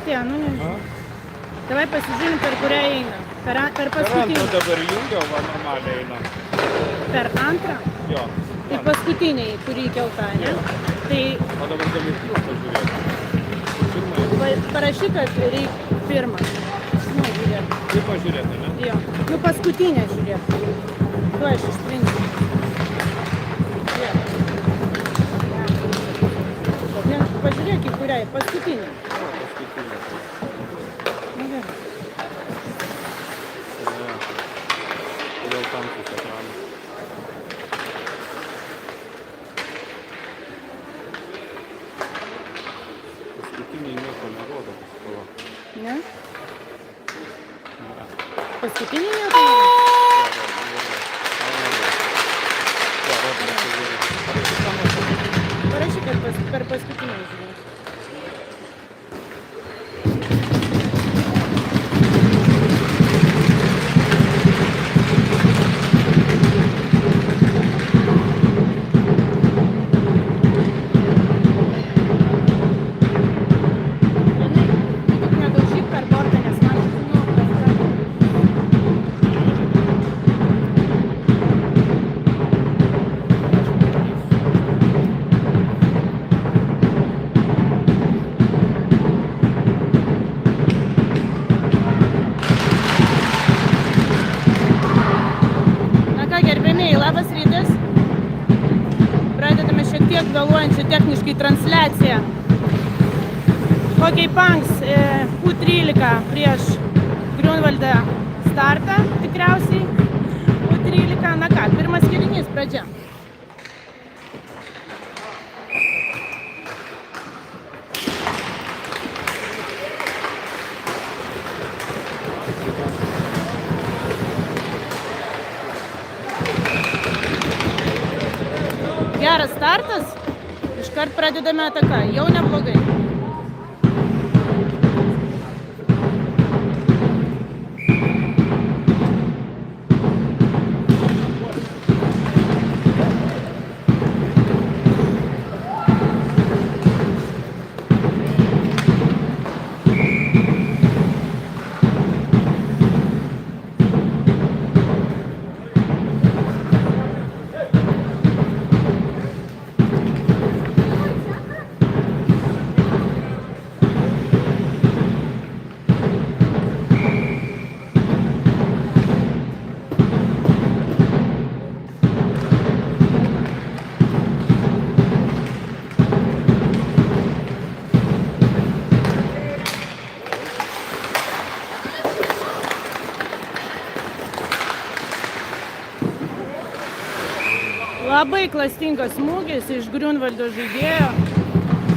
Partija, nu nežinau. Davai pasižiūrim, per kurią eina. Per Per paskutinį. antrą dabar jungiau, va normaliai eina. Per antrą? Jo. Tai paskutiniai, kurį keltą, ne? Tai O dabar gali plus pažiūrėti. Pirmai. parašyk, kad reikia pirmą. Nu, žiūrėk. Kaip pažiūrėti, ne? Jo. Nu, paskutinę žiūrėk. Tu aš ištrinsiu. Žiūrėk. Ne, pažiūrėk, į kurią. Paskutinę. Paskutinė. Nu, gerai. Kodėl tamsus ekranas? Paskutiniai nieko nerodo. Pala. Ne? Ne. Paskutinė nieko nėra? Parašyk, kad per paskutinę žiūrėk. Tik nedaužyk per bortą, nes man labas rytas. Pradedame šiek tiek vėluojančią techniškai transliaciją. Hockey Punks U13 prieš Grunwaldą startą tikriausiai. U13, na ką, pirmas kėlinys, pradžia. Geras startas, iškart pradedame ataką, jau neblogai. Labai klastingas smūgis iš Grunwaldo žaidėjo.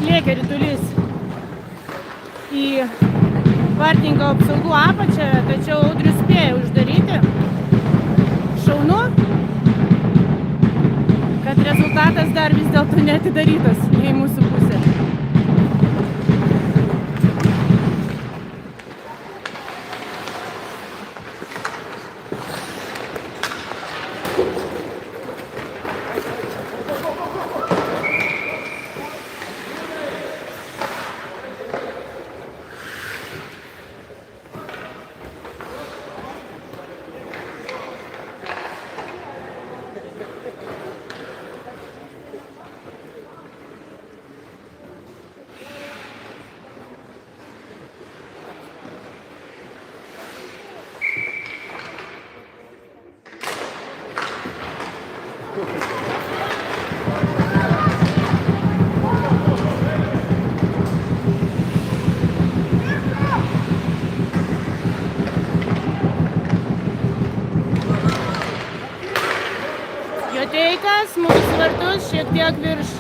Lėkė ritulys į vartininko apsaugų apačią, tačiau Audrius spėjo uždaryti. Šaunu, kad rezultatas dar vis dėlto neatidarytas į mūsų pusę. Joteikas, smūgis vartus, šiek tiek virš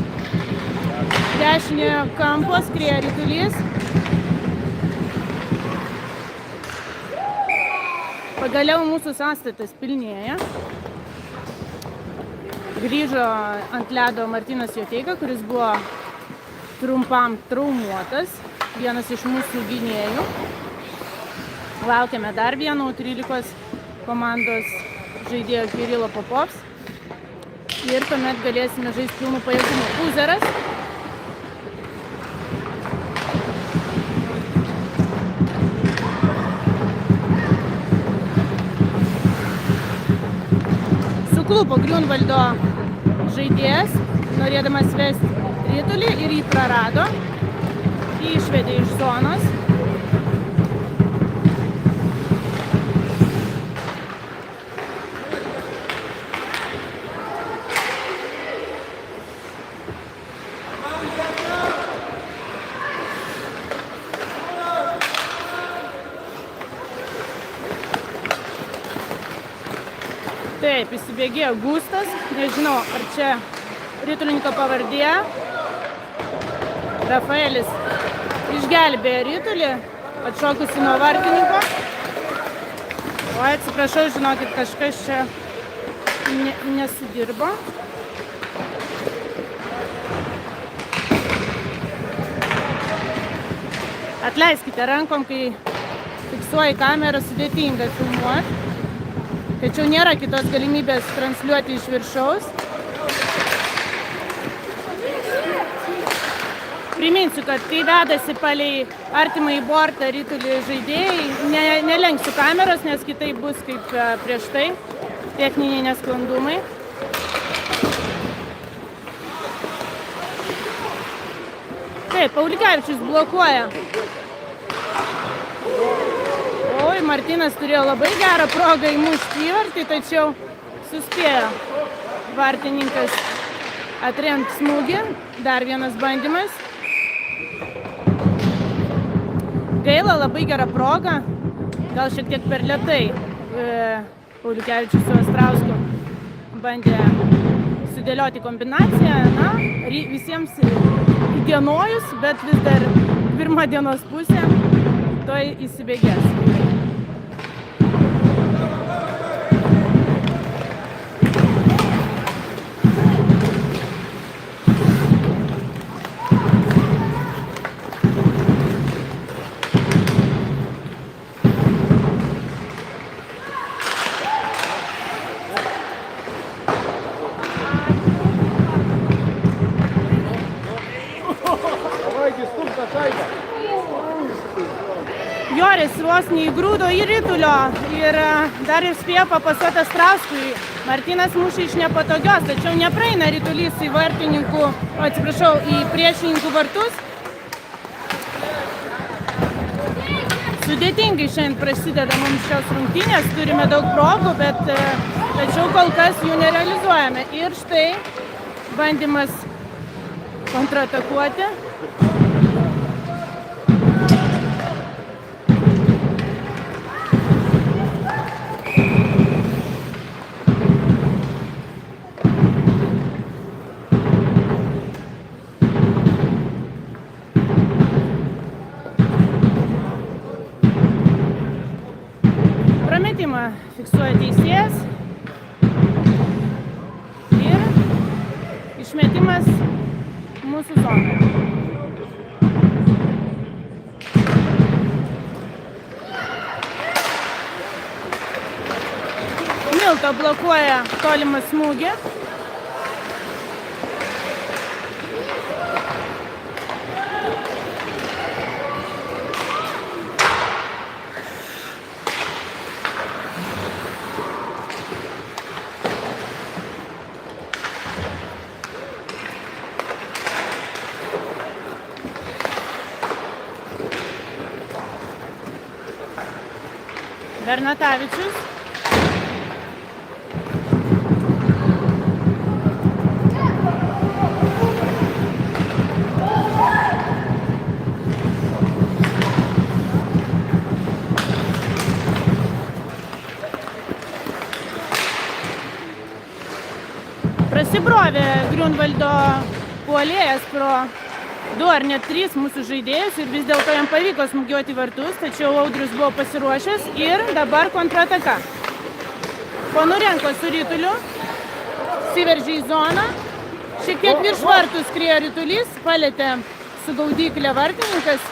dešiniojo kampo skrieja ritulys. Pagaliau mūsų sąstatas pilnėja. Grįžo ant ledo Martynas Joteika, kuris buvo trumpam traumuotas. Vienas iš mūsų gynėjų. Laukiame dar vieno U13 komandos žaidėjo Kirilo Popovs. Ir tuomet galėsime žaisti pilnų pajėgumų. Uzeras. suklupo Griunvaldo žaidėjas, norėdamas vesti ritulį ir jį prarado. Jį išvedė iš zonos. Taip, įsibėgėjo Gustas, nežinau, ar čia ritulininko pavardė. Rafaelis išgelbėjo ritulį, atšokusi nuo vartininko. O atsiprašau, žinokit, kažkas čia nesudirbo. Atleiskite rankom, kai fiksuoji kamerą, sudėtinga filmuoti. Tačiau nėra kitos galimybės transliuoti iš viršaus. Priminsiu, kad kai vedasi palei artimą į bortą ritulį žaidėjai, nelenksiu kameros, nes kitaip bus kaip prieš tai, techniniai nesklandumai. Taip, Paulikevičius blokuoja. Oi, Martynas turėjo labai gerą progą įmušti įvartį, tačiau suspėjo vartininkas atremti smūgį. Dar vienas bandymas. Gaila, labai gera proga. Gal šiek tiek per lėtai Paulikevičius su Astrausku bandė sudėlioti kombinaciją. Na, visiems įdienojus, bet vis dar pirma dienos pusė, toj įsibėgės. Joris vos neįgrūdo į ritulio ir dar ir spėjo papasuoti Astrauskui. Martynas mušė iš nepatogios, tačiau nepraeina ritulys į vartininkų, į priešininkų vartus. Sudėtingai šiandien prasideda mums šios rungtynės, turime daug progų, bet tačiau kol kas jų nerealizuojame. Ir štai bandymas kontratakuoti. Prametimą fiksuoja teisėjas ir išmetimas mūsų zonoje. Milta blokuoja tolimą smūgį. Bernatavičius. Prasibrovė Griunvaldo puolėjas pro 2 ar net 3 mūsų žaidėjus ir vis dėlto jam pavyko smūgiuoti vartus, tačiau Audrius buvo pasiruošęs ir dabar kontrataka. Ponurenko su rituliu, įsiveržė į zoną, šiek tiek virš vartų skriejo ritulys, palėtė su gaudyklė vartininkas,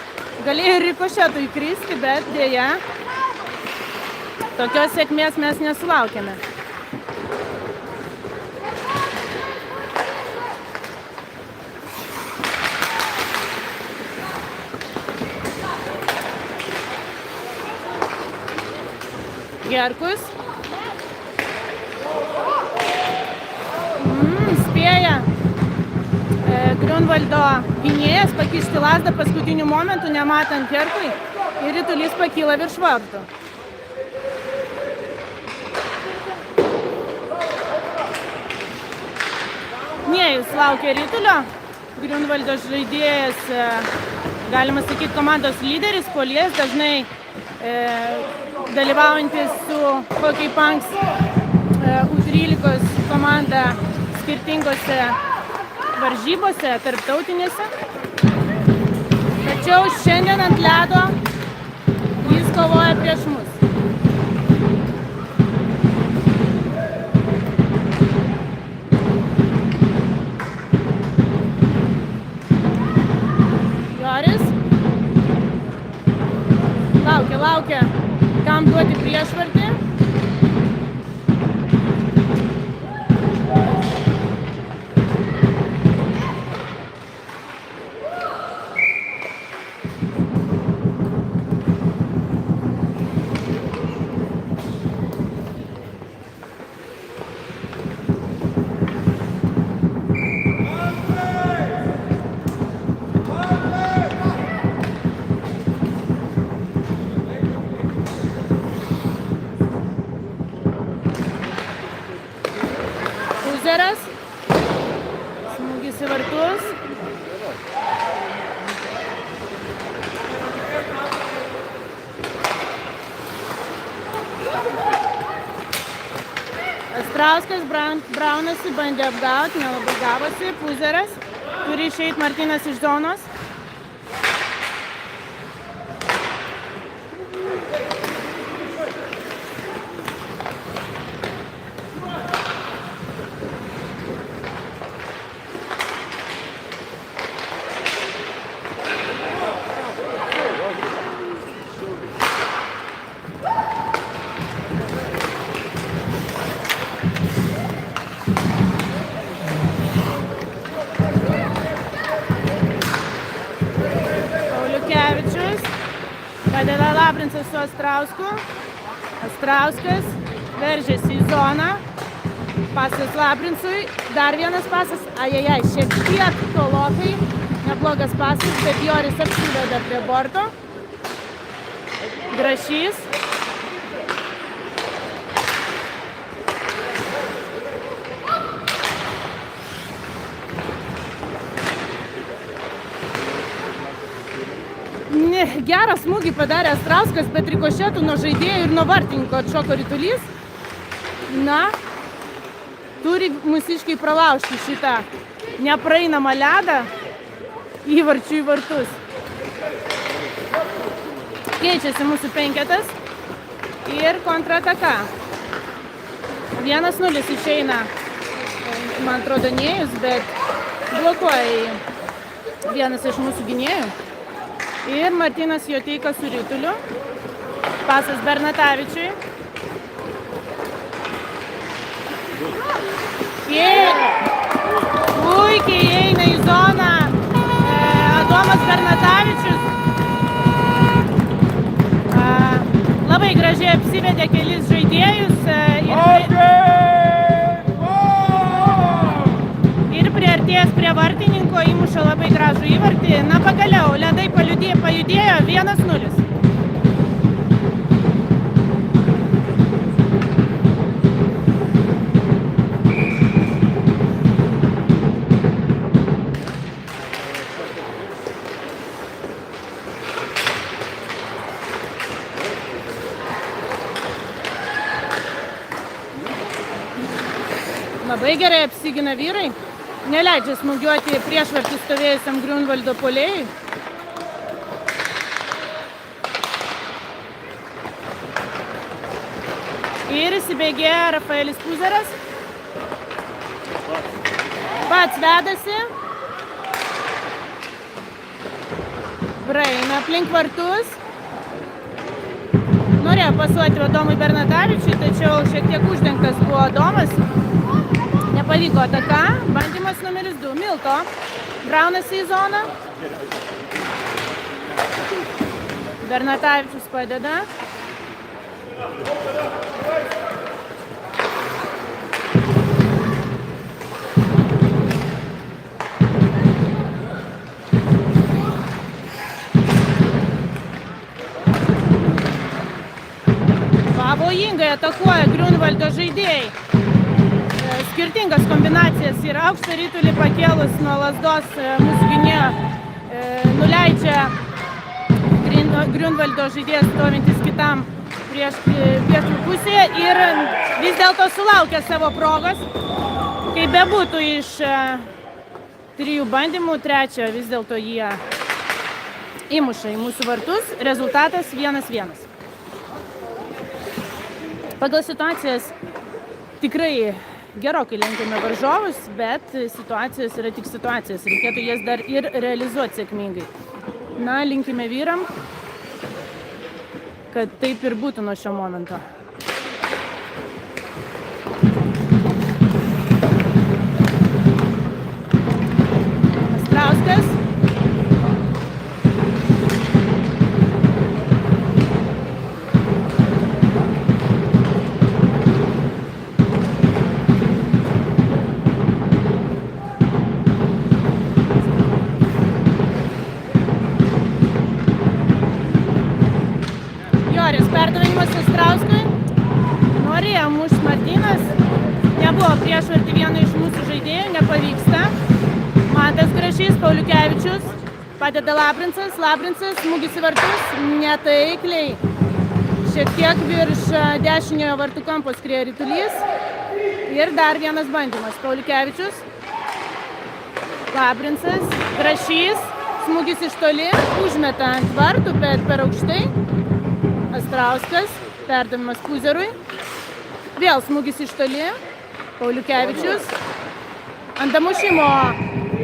galėjo rikošetu įkristi, bet dėja tokios sėkmės mes nesulaukėme. Gerkus. spėja Griunvaldo gynėjas pakišti lazdą paskutiniu momentu, nematant Herkui, ir ritulys pakyla virš vartų. Gynėjus laukia ritulio. Griunvaldo žaidėjas, galima sakyti, komandos lyderis, puolėjas, dažnai dalyvaujantis su Hockey Punks U13 komanda skirtingose varžybose, tarptautinėse. Tačiau šiandien ant ledo jis kovoja prieš mus. Laukia, kam duoti priešvartį. Smūgis į vartus. Astrauskas braunasi, bandė apgauti, nelabai gavosi. Puzeras turi išeiti Martynas iš zonos. Padeda Labrincas su Astrausku. Astrauskas veržiasi į zoną. Pasas Labrincui. Dar vienas pasas. Ajajai, šiek tiek tolokai. Neblogas pasas, bet Joris apsiveda prie borto. Grašys. Gerą smūgį padarė Astrauskas, bet rikošetų nuo žaidėjų ir nuo vartininko atšoko ritulys. Na, turi mūsiškiai pralaužti šitą nepraeinamą ledą įvarčių į vartus. Keičiasi mūsų penketas ir kontrataka. 1-0 išeina, man atrodo, Nėjus, bet blokuoja vienas iš mūsų gynėjų. Ir Martynas Joteika su rituliu. Pasas Bernatavičiui. Puikiai eina į zoną Adomas Bernatavičius. Labai gražiai apsivedė kelis žaidėjus ir priartėjęs prie vartininko įmuša labai gražų įvartį. Na, pagaliau, ledai pajudėjo 1-0. Labai gerai apsigina vyrai. Neleidžia smūgiuoti priešvartį stovėjusiam Griunvaldo puolėjui. Ir įsibėgėja Rafaelis Puzeras. Pats vedasi. Praeina aplink vartus. Norėjo pasuoti Adomui Bernatavičiui, tačiau šiek tiek uždengtas buvo Adomas. Nepavyko ataka. Bandymas numeris 2. Milto braunasi į zoną. Bernatavičius padeda. pavojingai atakuoja Griunvaldo žaidėjai. Skirtingas kombinacijas ir aukštą ritulį pakėlus nuo lasdos mūsų gynėjo nuleidžia Griunvaldo žaidėjas stovintis kitam prieš pietų pusėje ir vis dėlto sulaukia savo progos. Kaip bebūtų iš 3 bandymų, 3 vis dėlto jie įmuša į mūsų vartus. Rezultatas 1-1. Pagal situacijas tikrai gerokai lenkiame varžovus, bet situacijos yra tik situacijos. Reikėtų jas dar ir realizuoti sėkmingai. Na, linkime vyram, kad taip ir būtų nuo šio momento. Astrauskas. Perdavimas Astrauskui. Norėjo mušti Martynas. Nebuvo priešvartį vieną iš mūsų žaidėjų, nepavyksta. Mantas Grašys, Pauliukevičius. Padeda Labrincas. Labrincas, smūgis į vartus. Netaikliai. Šiek tiek virš dešiniojo vartų kampo skrieja ritulys. Ir dar vienas bandymas. Pauliukevičius. Labrincas. Grašys. Smūgis iš toli. Užmeta ant vartų, bet per aukštai. Astrauskas, perdavimas Puzerui. Vėl smūgis iš toli. Pauliukevičius. Ant damušimo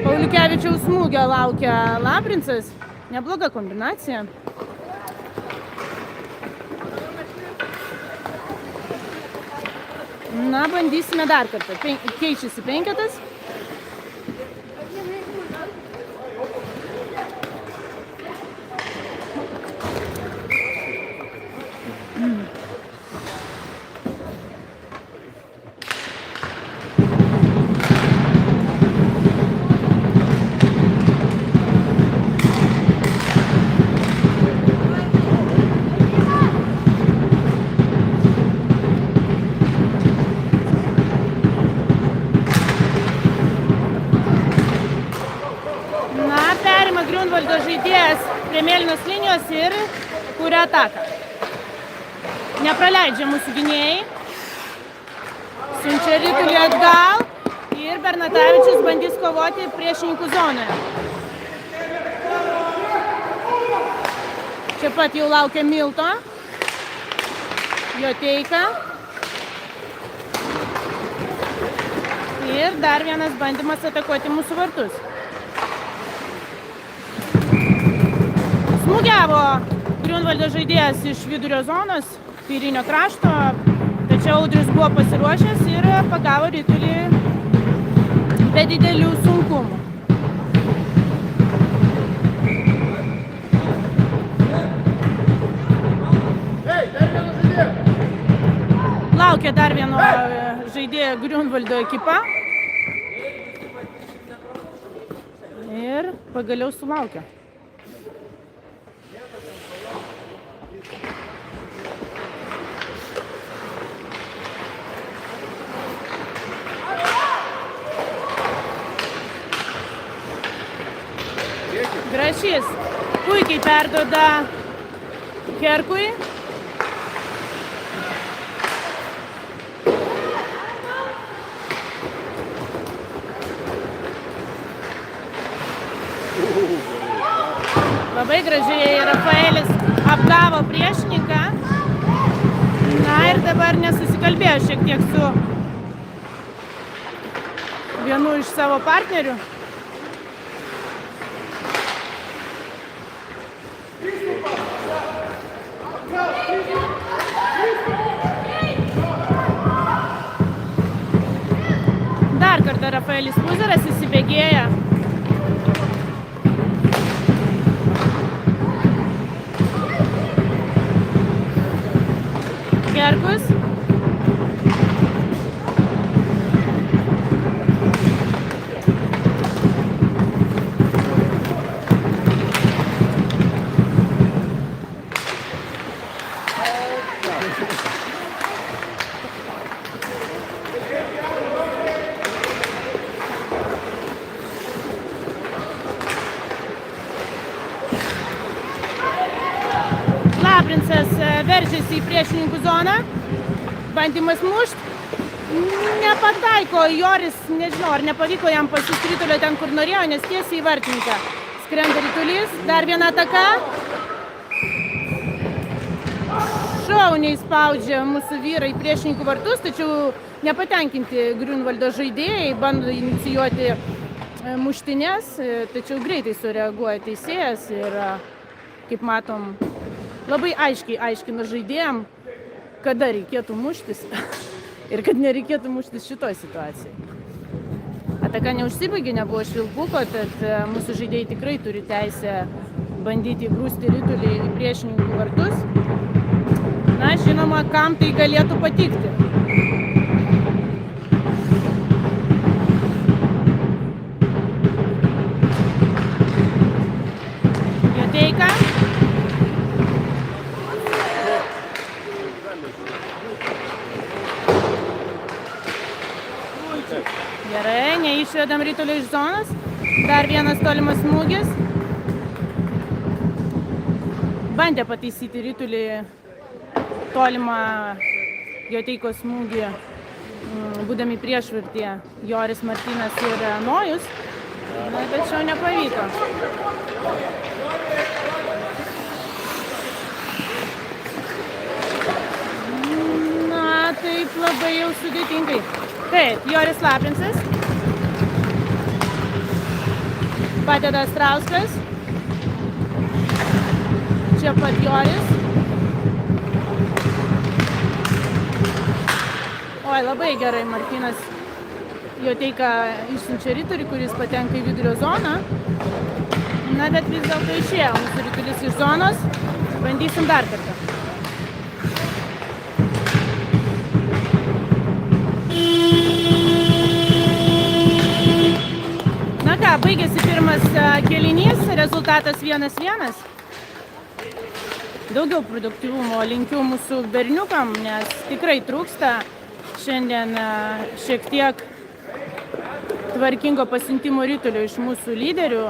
Pauliukevičiaus smūgio laukia Labrincas. Nebloga kombinacija. Na, bandysime dar kartą. Keičiasi penketas. Griunvaldo žaidėjas prie mėlynos linijos ir kuria ataką. Nepraleidžia mūsų gynėjai. Siunčia ritulį atgal ir Bernatavičius bandys kovoti priešininkų zonoje. Čia pat jau laukia Milto. Jo teika. Ir dar vienas bandymas atakuoti mūsų vartus. Smūgiavo Griunvaldo žaidėjas iš vidurio zonos, kairinio krašto, tačiau Audrius buvo pasiruošęs ir pagavo ritulį be didelių sunkumų. Laukia dar vieno žaidėjo Griunvaldo ekipa. Ir pagaliau sulaukia. Grašys puikiai perduoda Herkui. Labai gražiai Rafaelis apgavo priešininką. Na ir dabar nesusikalbėjo šiek tiek su vienu iš savo partnerių. Dar kartą Rafaelis Puzeras įsibėgėja. Herkus. Laprincas veržiasi į priešininkų zoną. Bandymas mušt. Nepataiko Joris, nežinau, ar nepavyko jam pasiųsti ritulio ten, kur norėjo, nes tiesiai į vartininką. Skrenda ritulys, dar viena ataka. Šauniai spaudžia mūsų vyrai priešininkų vartus, tačiau nepatenkinti Griunvaldo žaidėjai, bando inicijuoti muštinės, tačiau greitai sureaguoja teisėjas ir, kaip matom, labai aiškiai aiškina žaidėjam, kada reikėtų muštis ir kad nereikėtų muštis šitoj situacijai. Ataka neužsibaigė, nebuvo švilpuko, tad mūsų žaidėjai tikrai turi teisę bandyti įgrūsti ritulį į priešininkų vartus. Na, žinoma, kam tai galėtų patikti. Joteika. Gerai, neišvedam ritulio iš zonos. Dar vienas tolimas smūgis. Bandė pataisyti ritulį tolimą Joteikos smūgį, būdami priešvartyje Joris Martynas ir Nojus. Na, tačiau nepavyko. Na, taip labai jau sudėtingai. Taip, Joris Laprincas. Padeda Strauskas. Čia pat Joris. Oi, labai gerai Martynas Joteika išsiunčia ritulį, kuris patenka į vidurio zoną. Na, bet vis dėlto išėjo mūsų ritulis iš zonos. Bandysim dar kartą. Na ką, baigėsi pirmas kėlinys, rezultatas 1-1. Daugiau produktyvumo linkiu mūsų berniukam, nes tikrai trūksta šiandien šiek tiek tvarkingo pasiuntimo ritulio iš mūsų lyderių.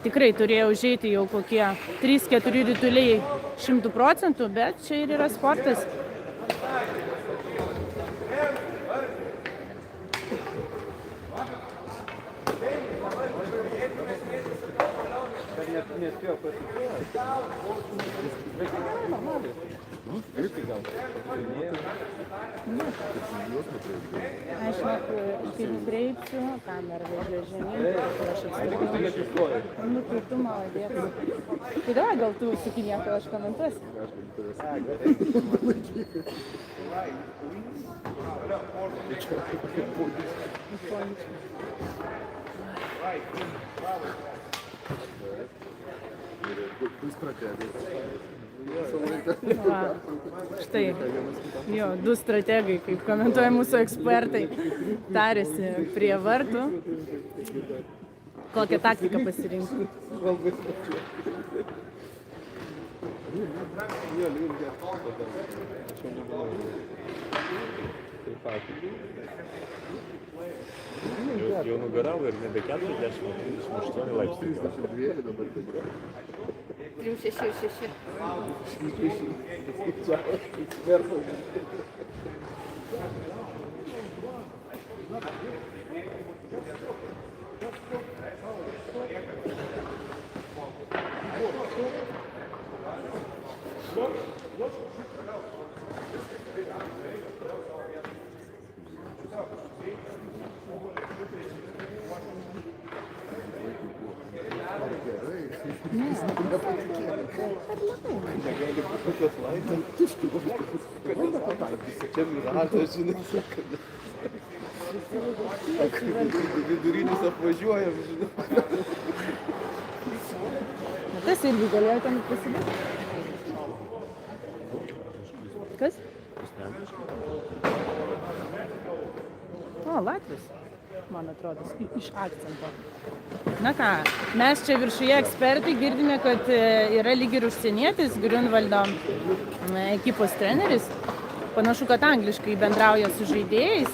Tikrai turėjo užeiti jau kokie 3-4 rituliai 100%, bet čia ir yra sportas. Nespėjo pasitikėti. Greitai gal. Aš kaip greipsiu, kamerą vežė žemyn, aš apsitikau. Nu, tai tu maladės. Tai davai, gal tu sukinėk, aš komentuosiu. Va, štai, jo, du strategai, kaip komentuoja mūsų ekspertai, tarėsi prie vartų. Kokią taktiką pasirinkti? Jau nugaravo ir nebe 40, o 38 laipsnių. 3-6-6. Vidurinis apvažiuojam, žinau. Tas irgi galėjo ten pasidėti. Kas? O, Latvis, man atrodo, iš akcento. Na ką, mes čia viršuje ekspertai girdime, kad yra lyg ir užsienietis, Griunvaldo ekipos treneris. Panašu, kad angliškai bendrauja su žaidėjais.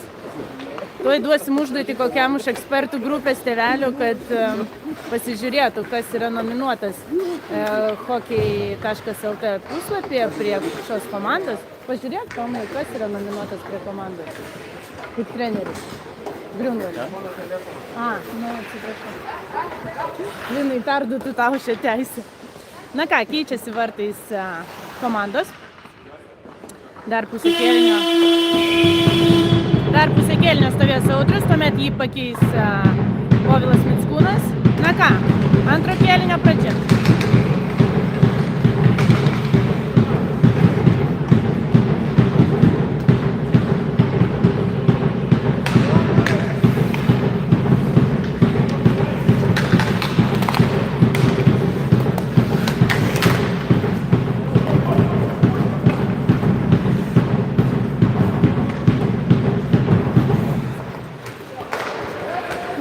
Tuoj duosim užduotį kokiam iš ekspertų grupės tėvelių, kad pasižiūrėtų, kas yra nominuotas hockey.lt puslapyje prie šios komandos. Pažiūrėk, Tomai, kas yra nominuotas prie komandos. Kaip treneris. Griunvaldas. Atsiprašau. Linai, perduotų tau šią teisę. Na ką, keičiasi vartais komandos. Dar pusę kėlinio stovės Audrius, tuomet jį pakeis Povilas Mickūnas. Na ką, antro kėlinio pradžia.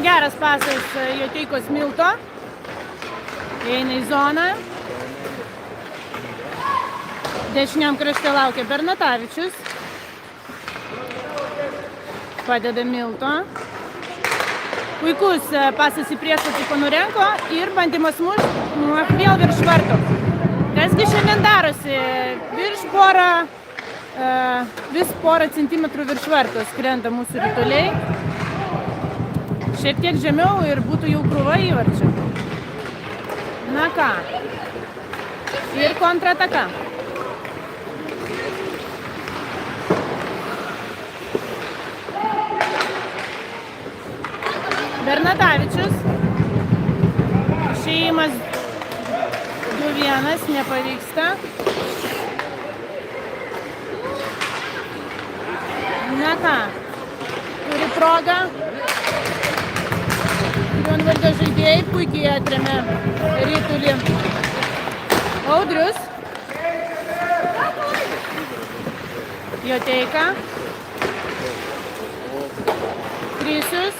Geras pasas Joteikos Milto. Eina į zoną. Dešiniam krašte laukia Bernatavičius. Padeda Milto. Puikus pasas į priešą Ponurenko ir bandymas vėl virš vartų. Kasgi šiandien darosi? Vis porą centimetrų virš vartų skrenda mūsų rituliai. Šiek tiek žemiau ir būtų jau krūva įvarčių. Na ką. Ir kontrataka. Bernatavičius. Išėjimas 2-1, nepavyksta. Na ką. Turi progą. Griunvaldo žaidėjai puikiai atrėmė ritulį. Audrius. Joteika. Krisius.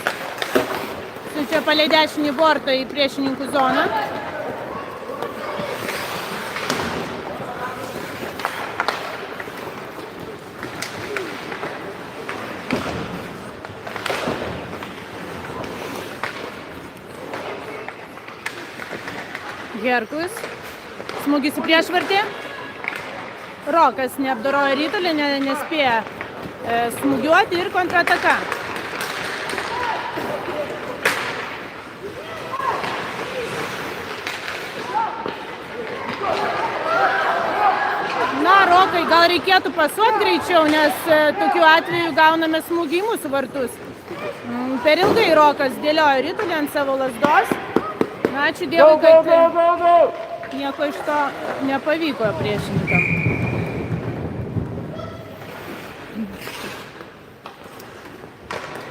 Siunčia palei dešinį bortą į priešininkų zoną. Herkus. Smūgis į priešvartį. Rokas neapdoroja rytulį, nespėja smūgiuoti ir kontrataka. Na, Rokai, gal reikėtų pasuoti greičiau, nes tokiu atveju gauname smūgį į mūsų vartus. Per ilgai Rokas dėliojo rytulį ant savo lazdos. Ačiū Dievui, kad nieko iš to nepavyko priešininkam.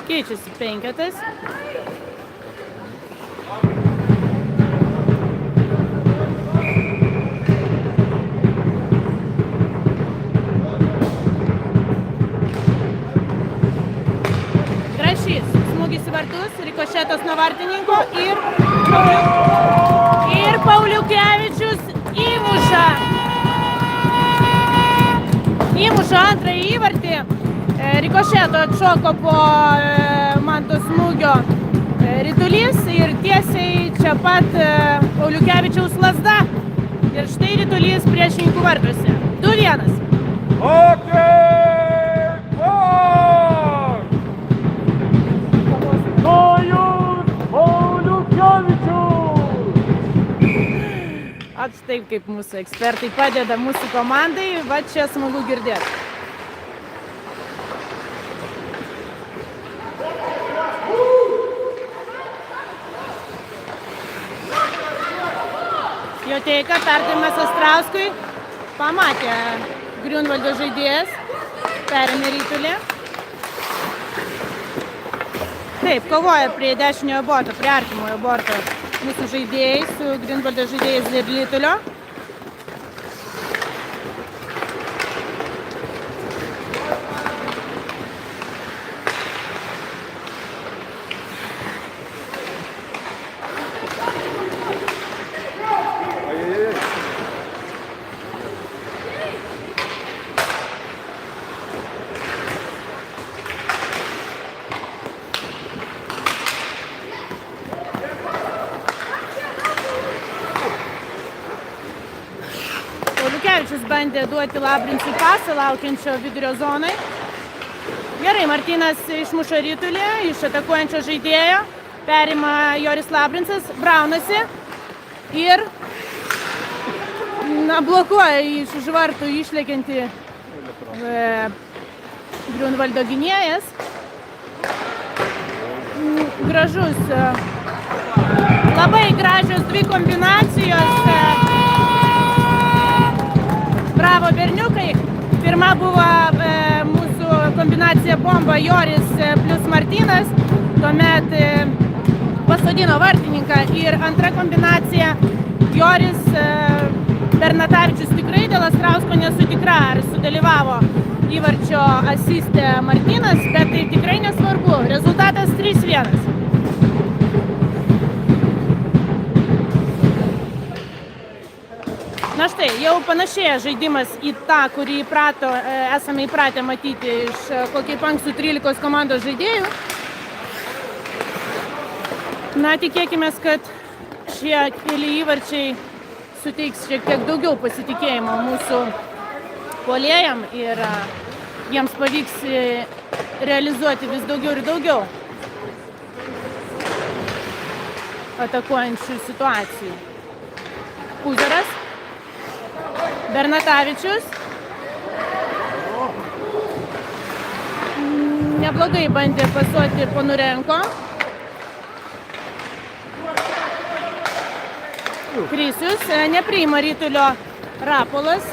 Keičiasi penketas. Grašys. Smūgis į vartus, rikošetas nuo vartininko ir Pauliukevičius įmuša antrąjį įvartį. Rikošeto atšoko po Manto smūgio ritulys ir tiesiai čia pat Pauliukevičiaus lazda. Ir štai ritulys priešininkų vartuose. 2-1. Taip kaip mūsų ekspertai padeda mūsų komandai, va čia smagu girdėti. Joteika, perdavimas Astrauskui, pamatė Griunvaldo žaidėjas, perėmė rytulį. Taip, kovoja prie dešiniojo borto, prie artimojo borto. Mūsų žaidėjai su Griunvaldo žaidėjais ir rytulio. Bernatavičius bandė duoti Labrincui pasą laukiančio vidurio zonai. Gerai, Martynas išmuša ritulį iš atakuojančio žaidėjo, perima Joris Labrincas, braunasi ir blokuoja iš už vartų išlekiantį Grunvaldo gynėjas. Gražus, labai gražios dvi kombinacijos. Bravo berniukai. Pirma buvo mūsų kombinacija bomba Joris plus Martynas, tuomet pasodino vartininką, ir antra kombinacija Joris Bernatavičius. Tikrai dėl Astrausko nesu tikra, ar sudalyvavo įvarčio asiste Martynas, bet tai tikrai nesvarbu. Rezultatas 3-1. Na štai, jau panašėja žaidimas į tą, kurį esame įpratę matyti iš kokiai Panksų 13 komandos žaidėjų. Na, tikėkime, kad šie keli įvarčiai suteiks šiek tiek daugiau pasitikėjimo mūsų puolėjam ir jiems pavyks realizuoti vis daugiau ir daugiau atakuojančių situacijų. Puzeras, Bernatavičius. Neblogai bandė pasuoti Ponurenko. Krisius nepriima rytulio Rapolas.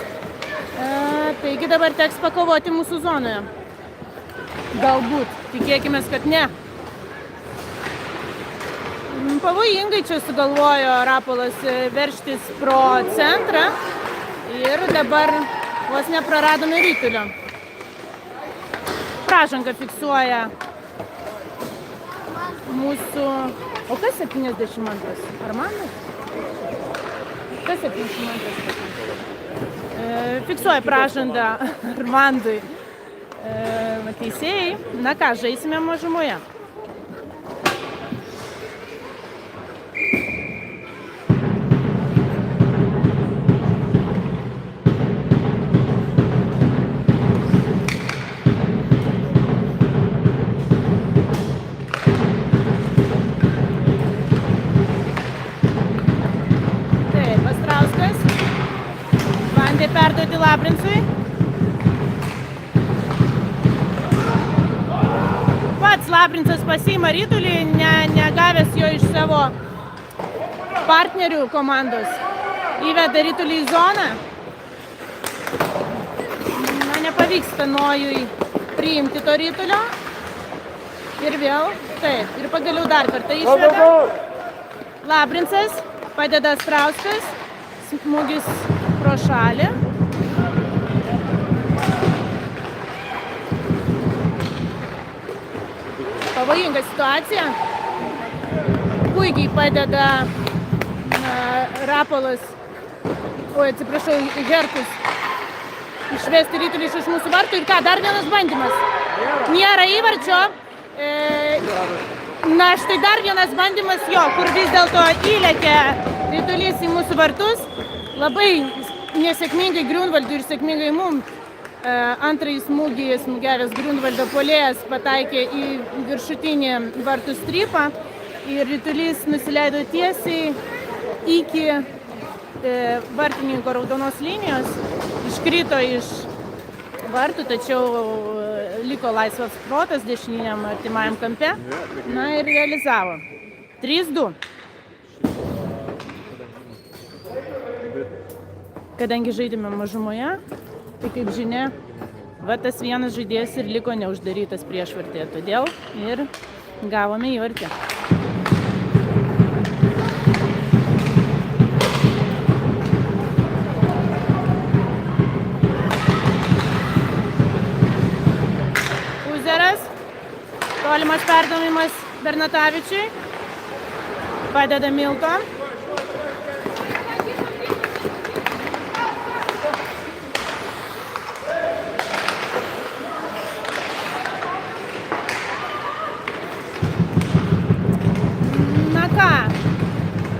Taigi dabar teks pakovoti mūsų zonoje. Galbūt. Tikėkime, kad ne. Pavojingai čia sugalvojo Rapolas veržtis pro centrą. Ir dabar vos nepraradome rytulio. Pražanga fiksuoja mūsų... O kas 72? Armandas? Kas 72? Fiksuoja pražangą Armandui teisėjai. Na ką, žaisime mažumoje. Perduoti Labrincui. Pats Labrincas pasiima rytulį, negavęs jo iš savo partnerių komandos. Įveda rytulį į zoną. Na, nepavyksta Nojui priimti to rytulio. Ir vėl, taip, ir pagaliau dar kartą išveda. Labrincas, padeda Astrauskas, smūgis pro šalį. Pavojinga situacija. Puikiai padeda Rapolas, Herkus išvesti rytulį iš mūsų vartų. Ir ką, dar vienas bandymas. Nėra įvarčio. Na, štai dar vienas bandymas jo, kur vis dėlto įlėkė rytulys į mūsų vartus. Labai nesėkmingai Grunvaldui ir sėkmingai mums. Antrąjį smūgį smūgiavęs Grunvaldo puolėjas pataikė į viršutinį vartų strypą ir rytulys nusileido tiesiai iki vartininko raudonos linijos, iškrito iš vartų, tačiau liko laisvas protas dešiniam artimajam kampe, na ir realizavo. 3-2. Kadangi žaidėme mažumoje, tai kaip žinia, va tas vienas žaidėjas ir liko neuždarytas priešvartėje, todėl ir gavome įvartį. Puzeras, tolimas perdavimas Bernatavičiui, padeda Milko.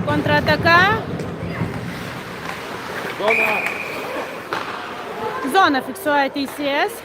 Kontrataka. zoną fiksuoja teisėjas.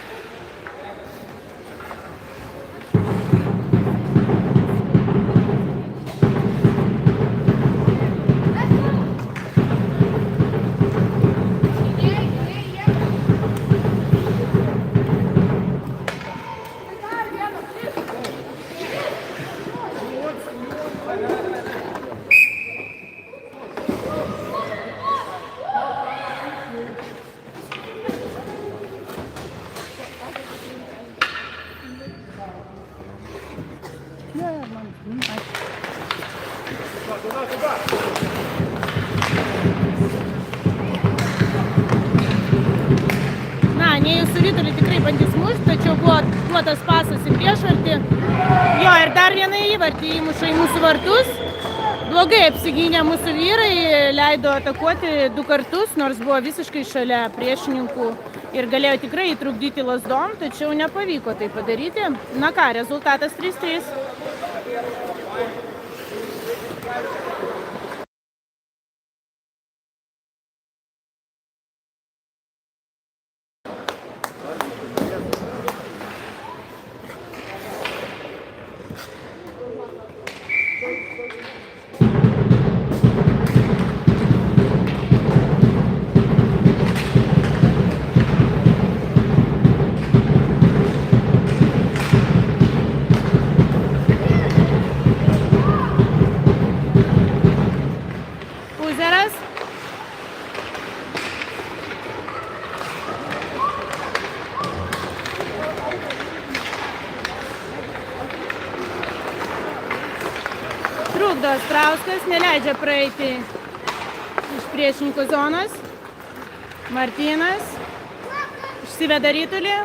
Na, ne jūsų Rytulį tikrai bandys mušti, tačiau buvo duotas pasas į priešvartį. Jo, ir dar vieną įvartį įmuša į mūsų vartus. Blogai apsigynė mūsų vyrai, leido atakuoti 2 kartus, nors buvo visiškai šalia priešininkų ir galėjo tikrai įtrukdyti lazdom, tačiau nepavyko tai padaryti. Na ką, rezultatas 3-3. Uzeras. Trukdo Astrauskas, neleidžia praeiti iš priešininkų zonos. Martynas išsiveda Rytulį.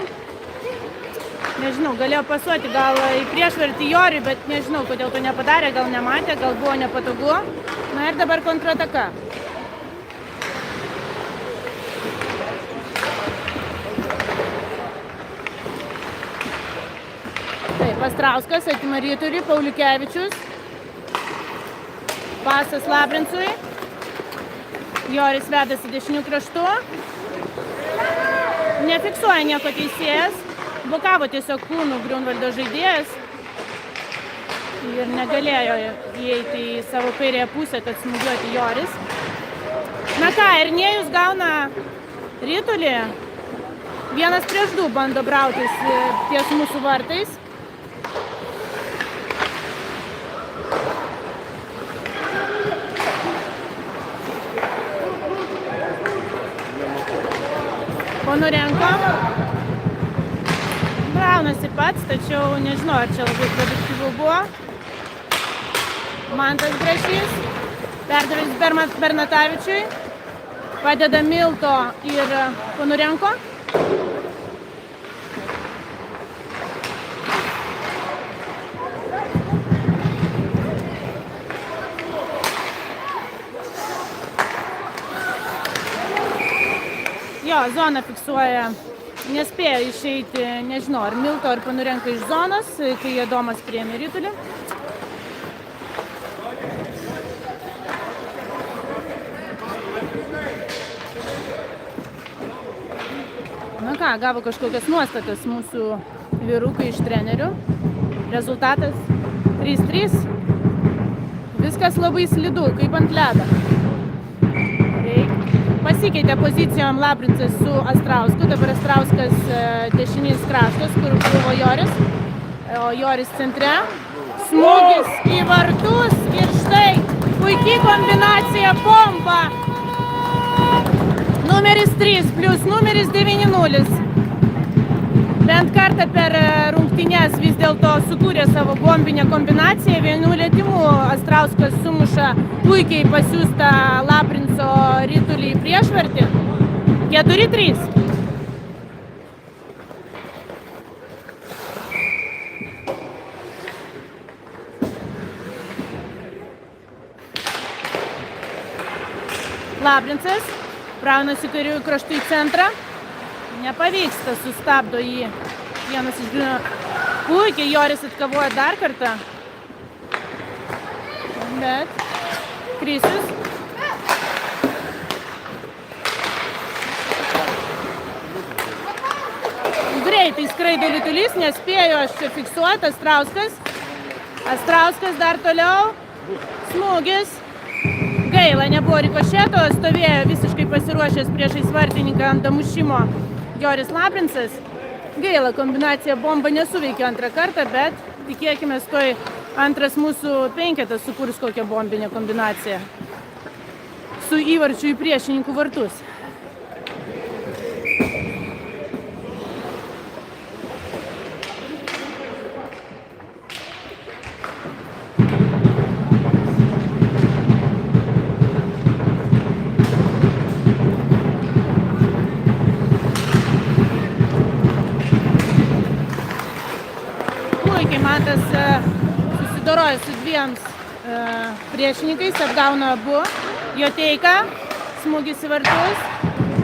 Nežinau, galėjo pasuoti gal į priešvartį Joriui, bet nežinau, kodėl to nepadarė, gal nematė, gal buvo nepatogu. Na ir dabar kontrataka. Taip, Astrauskas atima Rytulį, Pauliukevičius. Pasas Labrincui. Joris vedasi dešinių kraštų. Nefiksuoja nieko teisėjas. Blokavo tiesiog kūnų Griunvaldo žaidėjas. Ir negalėjo įeiti į savo kairėje pusę, kad smūgiuoti Joris. Na ką, Ernėjus gauna Rytulį. 1-2 bando brautis ties mūsų vartais. Ponurenko. Braunasi pats, tačiau nežinau, ar čia labai produktyvu buvo. Mantas Grašys. Perdavęs Bernatavičiui. Padeda Milto ir Ponurenko. Jo, zona fiksuoja, nespėjo išeiti, nežinau, ar Milto, ar Ponurenko iš zonos, kai Adomas priėmė Rytulį. Na ką, gavo kažkokias nuostatas mūsų vyrukai iš trenerių. Rezultatas 3-3. Viskas labai slidu, kaip ant ledo. Pasikeitė pozicijom Labrincas su Astrausku. Dabar Astrauskas dešinys kraštas, kur buvo Joris. O Joris centre. Smūgis į vartus ir štai puikiai kombinacija bomba. Numeris 3 plus numeris 9-0. Bent kartą per rungtynes vis dėlto sukūrė savo bombinę kombinaciją. Vienu lietimu Astrauskas sumuša puikiai pasiųstą Labrinco Rytulį į priešvartį. 4-3. Labrincas braunasi kairiųjų kraštų į centrą. Nepavyksta, sustabdo jį vienas iš Griuno. Puikiai Joris atkavoja dar kartą. Bet Krisius. greitai skraido ritulys, nespėjo aš čia fiksuoti, Astrauskas dar toliau, smūgis, gaila, nebuvo rikošeto, stovėjo visiškai pasiruošęs priešais vartininką ant damušimo Joris Labrincas. Gaila, kombinacija bomba nesuveikė antrą kartą, bet tikėkime, toj antras mūsų penketas sukurs kokią bombinę kombinaciją su įvarčiu į priešininkų vartus. Mantas susidoroja su dviems priešininkais, apgauna abu. Joteika, smūgis į vartus,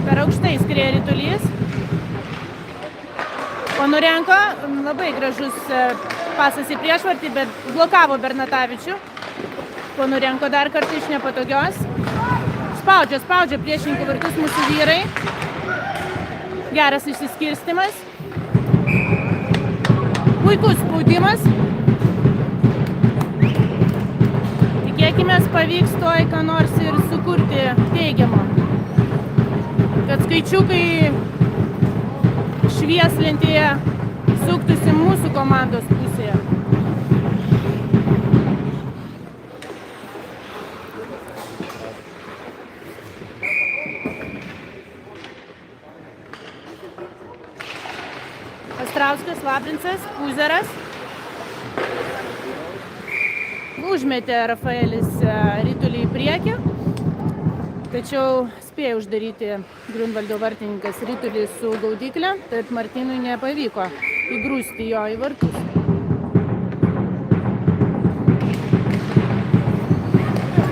per aukštai skrieja ritulys. Ponurenko, labai gražus pasas į priešvartį, bet blokavo Bernatavičių. Ponurenko dar kartą iš nepatogios. Spaudžia priešininkų vartus mūsų vyrai. Geras išsiskirstimas. Puikus spaudimas. Tikėkime, pavyks toj ką nors ir sukurti teigiamo. Kad skaičiukai švieslentėje suktųsi mūsų komandos pusėje. Astrauskas, Labrincas, Puzeras. Užmetė Rafaelis ritulį į priekį, tačiau spėjo uždaryti Griunvaldo vartininkas ritulį su gaudyklė, tad Martynui nepavyko įgrūsti jo į vartus.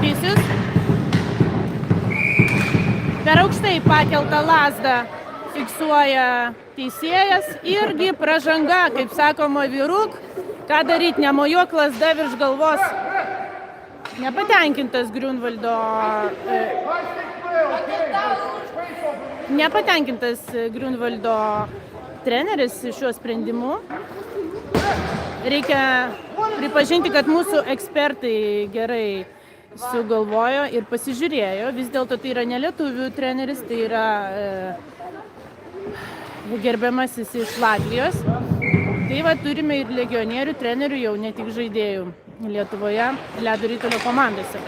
Pisius. Per aukštai pakeltą lazdą fiksuoja teisėjas, irgi pražanga, kaip sakoma, vyruk, ką daryti, nemojuok lazda virš galvos. Nepatenkintas Griunvaldo treneris šiuo sprendimu. Reikia pripažinti, kad mūsų ekspertai gerai sugalvojo ir pasižiūrėjo. Vis dėlto tai yra ne lietuvių treneris, tai yra gerbiamasis iš Latvijos. Tai va, turime ir legionierių trenerių, jau ne tik žaidėjų Lietuvoje ledo ritulio komandose.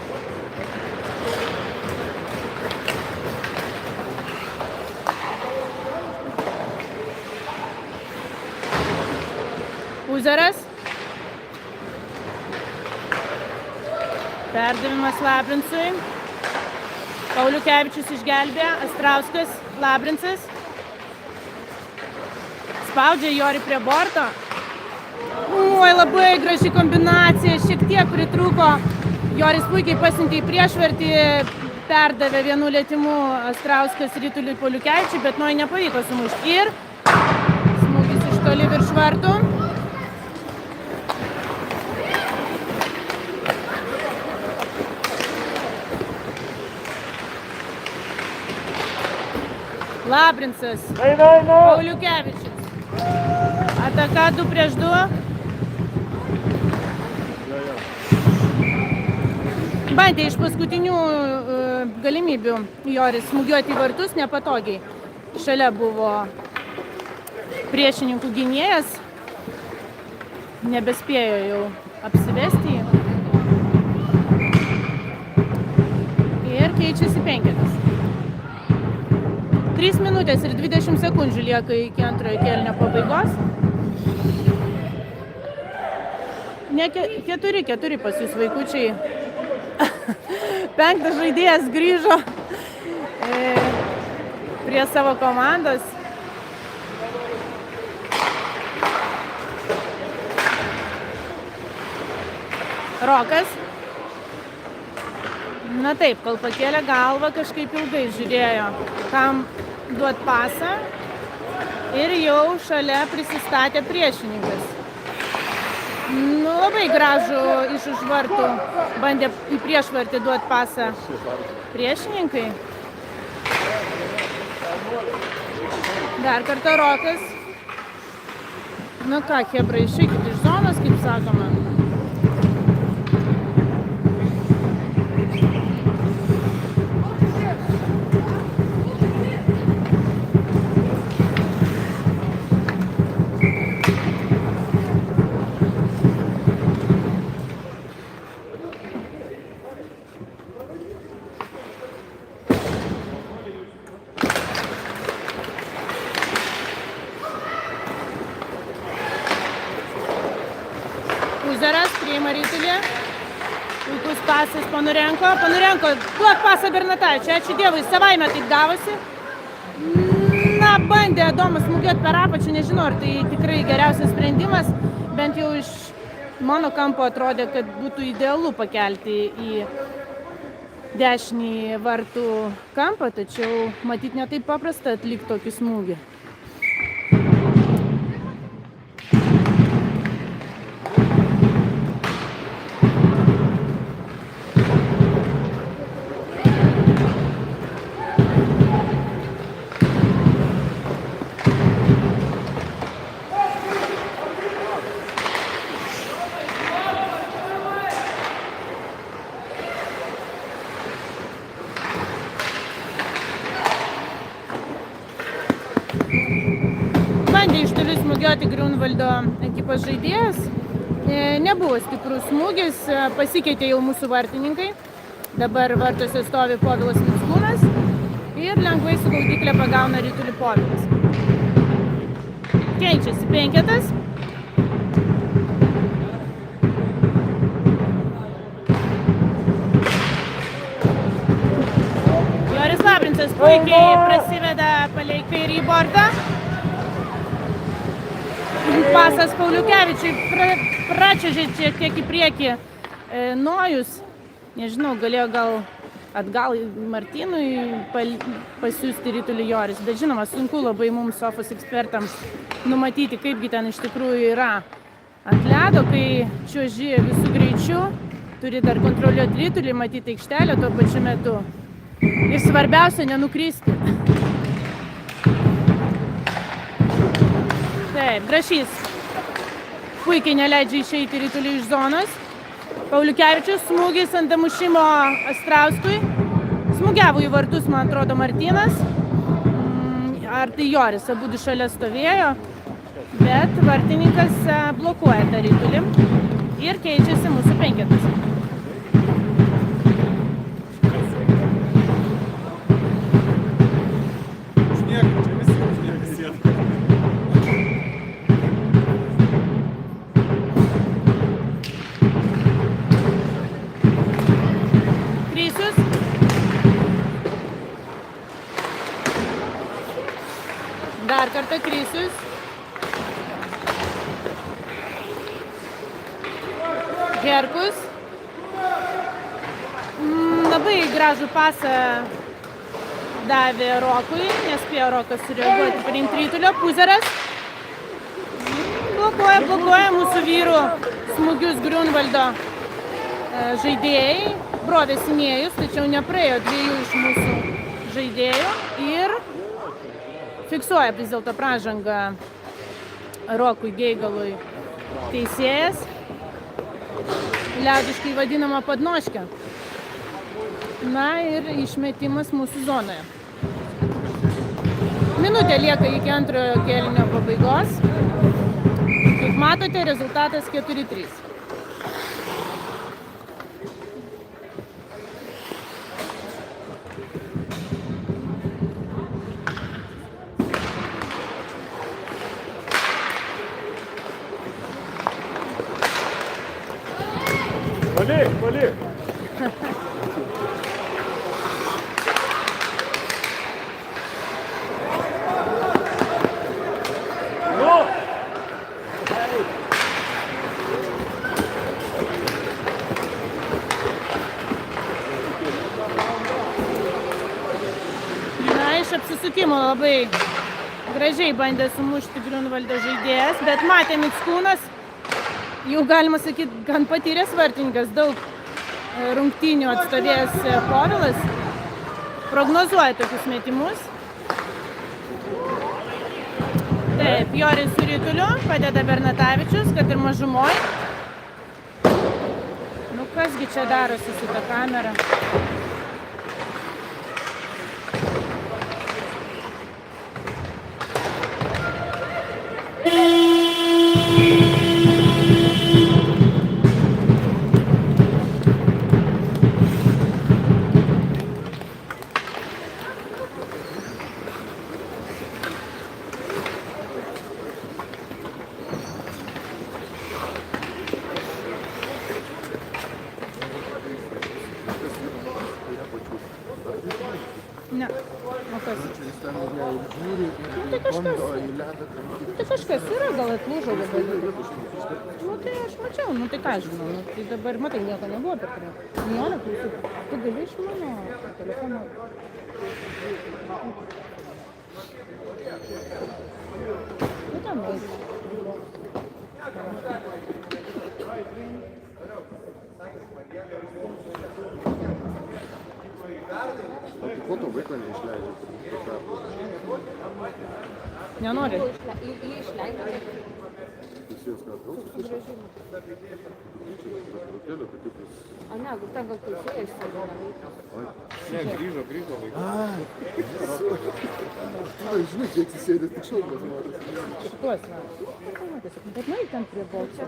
Puzeras. Perdavimas Labrincui. Pauliukevičius išgelbė, Astrauskas, Labrincas. Spaudžia Jorį prie borto. Oi, labai graži kombinacija, šiek tiek pritrūko. Joris puikiai pasiuntė į priešvartį, perdavė vienu lietimu Astrauskas ritulį Pauliukevičiui, bet nuo nepavyko sumušti. Ir smūgis iš toli virš vartų. Labrincas, Pauliukevičius. Ataka 2 prieš 2. Bandė iš paskutinių galimybių Joris smūgiuoti į vartus nepatogiai. Šalia buvo priešininkų gynėjas. Nebespėjo jau apsivesti. Ir keičiasi penketas. 3 minutės ir 20 sekundžių lieka iki antrojo kėlinio pabaigos. Ne 4 pas jūs vaikučiai. 5 žaidėjas grįžo prie savo komandos. Rokas. Na taip, kol pakėlė galvą, kažkaip ilgai žiūrėjo, kam duot pasą. Ir jau šalia prisistatė priešininkas. Nu, labai gražų iš už vartų bandė į priešvartį duot pasą priešininkai. Dar kartą Rokas. Na ką, chebra, išeikit iš zonos, kaip sakoma. Puzeras priima rytulį. Puikus pasas Ponurenko. Ponurenko, duok pasą Bernatavičiui. Ačiū Dievui, savaime taip gavosi. Na, bandė Adomas smūgiuoti per apačią, nežinau, ar tai tikrai geriausias sprendimas. Bent jau iš mano kampo atrodė, kad būtų idealu pakelti į dešinį vartų kampą, tačiau matyt ne taip paprasta atlikti tokį smūgį. Bandė iš toli smūgiuoti Griunvaldo ekipos žaidėjas. Nebuvo stiprus smūgis, pasikeitė jau mūsų vartininkai. Dabar vartuose stovi Povilas Mickūnas ir lengvai su gaudyklė pagauna rytulį Povilas. Keičiasi penketas. Joris Labrincas puikiai prasiveda palei kairį bortą. Pasas Pauliukevičiui pračiažė šiek tiek į priekį Nojus. Nežinau, galėjo gal atgal Martynui pasiųsti rytulį Joris. Bet žinoma, sunku labai mums sofos ekspertams numatyti, kaipgi ten iš tikrųjų yra ant ledo, kai čiuoži visų greičių, turi dar kontroliuoti rytulį, matyti aikštelę tuo pačiu metu. Ir svarbiausia, nenukristi. Taip, Grašys puikiai neleidžia išeiti rytulį iš zonos. Pauliukevičius smūgis ant damušimo Astrauskui. Smūgiavo į vartus, man atrodo, Martynas. Ar tai Joris, abudu šalia stovėjo. Bet vartininkas blokuoja tą rytulį. Ir keičiasi mūsų penketas. Dar kartą Krisius. Herkus. Labai gražų pasą davė Rokui, nespėjo Rokas sureaguoti priimti rytulio. Puzeras. Blokuoja mūsų vyrų smūgius Griunvaldo žaidėjai. Brovėsi Nėjus, tačiau nepraėjo dviejų iš mūsų žaidėjų. Ir fiksuoja vis dėlto pražangą Rokui Geigalui teisėjas. Liaudiškai vadinama padnoškė. Na ir išmetimas mūsų zonoje. Minutė lieka iki antrojo kėlinio pabaigos. Kaip matote, rezultatas 4-3. Вали! Ну! Na, iš apsisukimo labai gražiai bandė sumušti Griunvaldo žaidėjas, bet matė Mickūnas, jau galima sakyti, gan patyręs vartininkas, daug rungtynių atstovėjęs Povilas, prognozuoja tokius metimus. Taip, Joris su Rytuliu, padeda Bernatavičius, kad ir mažumoj. Nu kasgi čia darosi su ta kamera? Ne. O kas? Tai kažkas yra, gal atlūžo dabar. Nu tai aš mačiau, nu tai ką žinau, nu, tai dabar matai, nieko nebuvo per tai. Nėra, klausyk, tu gali iš mano telefono. Nu ten vaizdas. Ko to vaiko neišleidžia? Nenori? Jį išleido. Teisėjas ką draugus? A ne, ten gal teisėjas savo vaiką. Ne, grįžo vaikas. Ai, žinai, kiek įsėdė tik šalmas nori. Šituos, na. Bet nueik ten prie balso.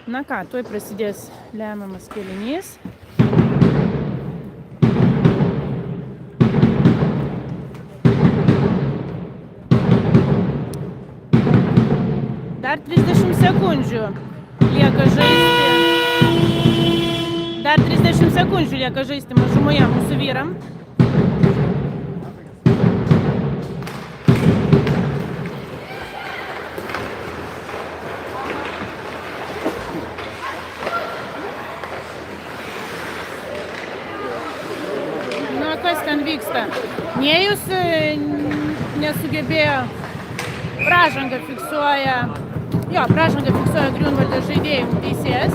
Na ką, tuoj prasidės lemiamas kėlinys. Dar 30 sekundžių lieka žaisti. Dar 30 sekundžių lieka žaisti mažumoje mūsų vyram. Kas ten vyksta? Nėjus nesugebėjo, pražangą fiksuoja Griunvaldo žaidėjų teisėjas.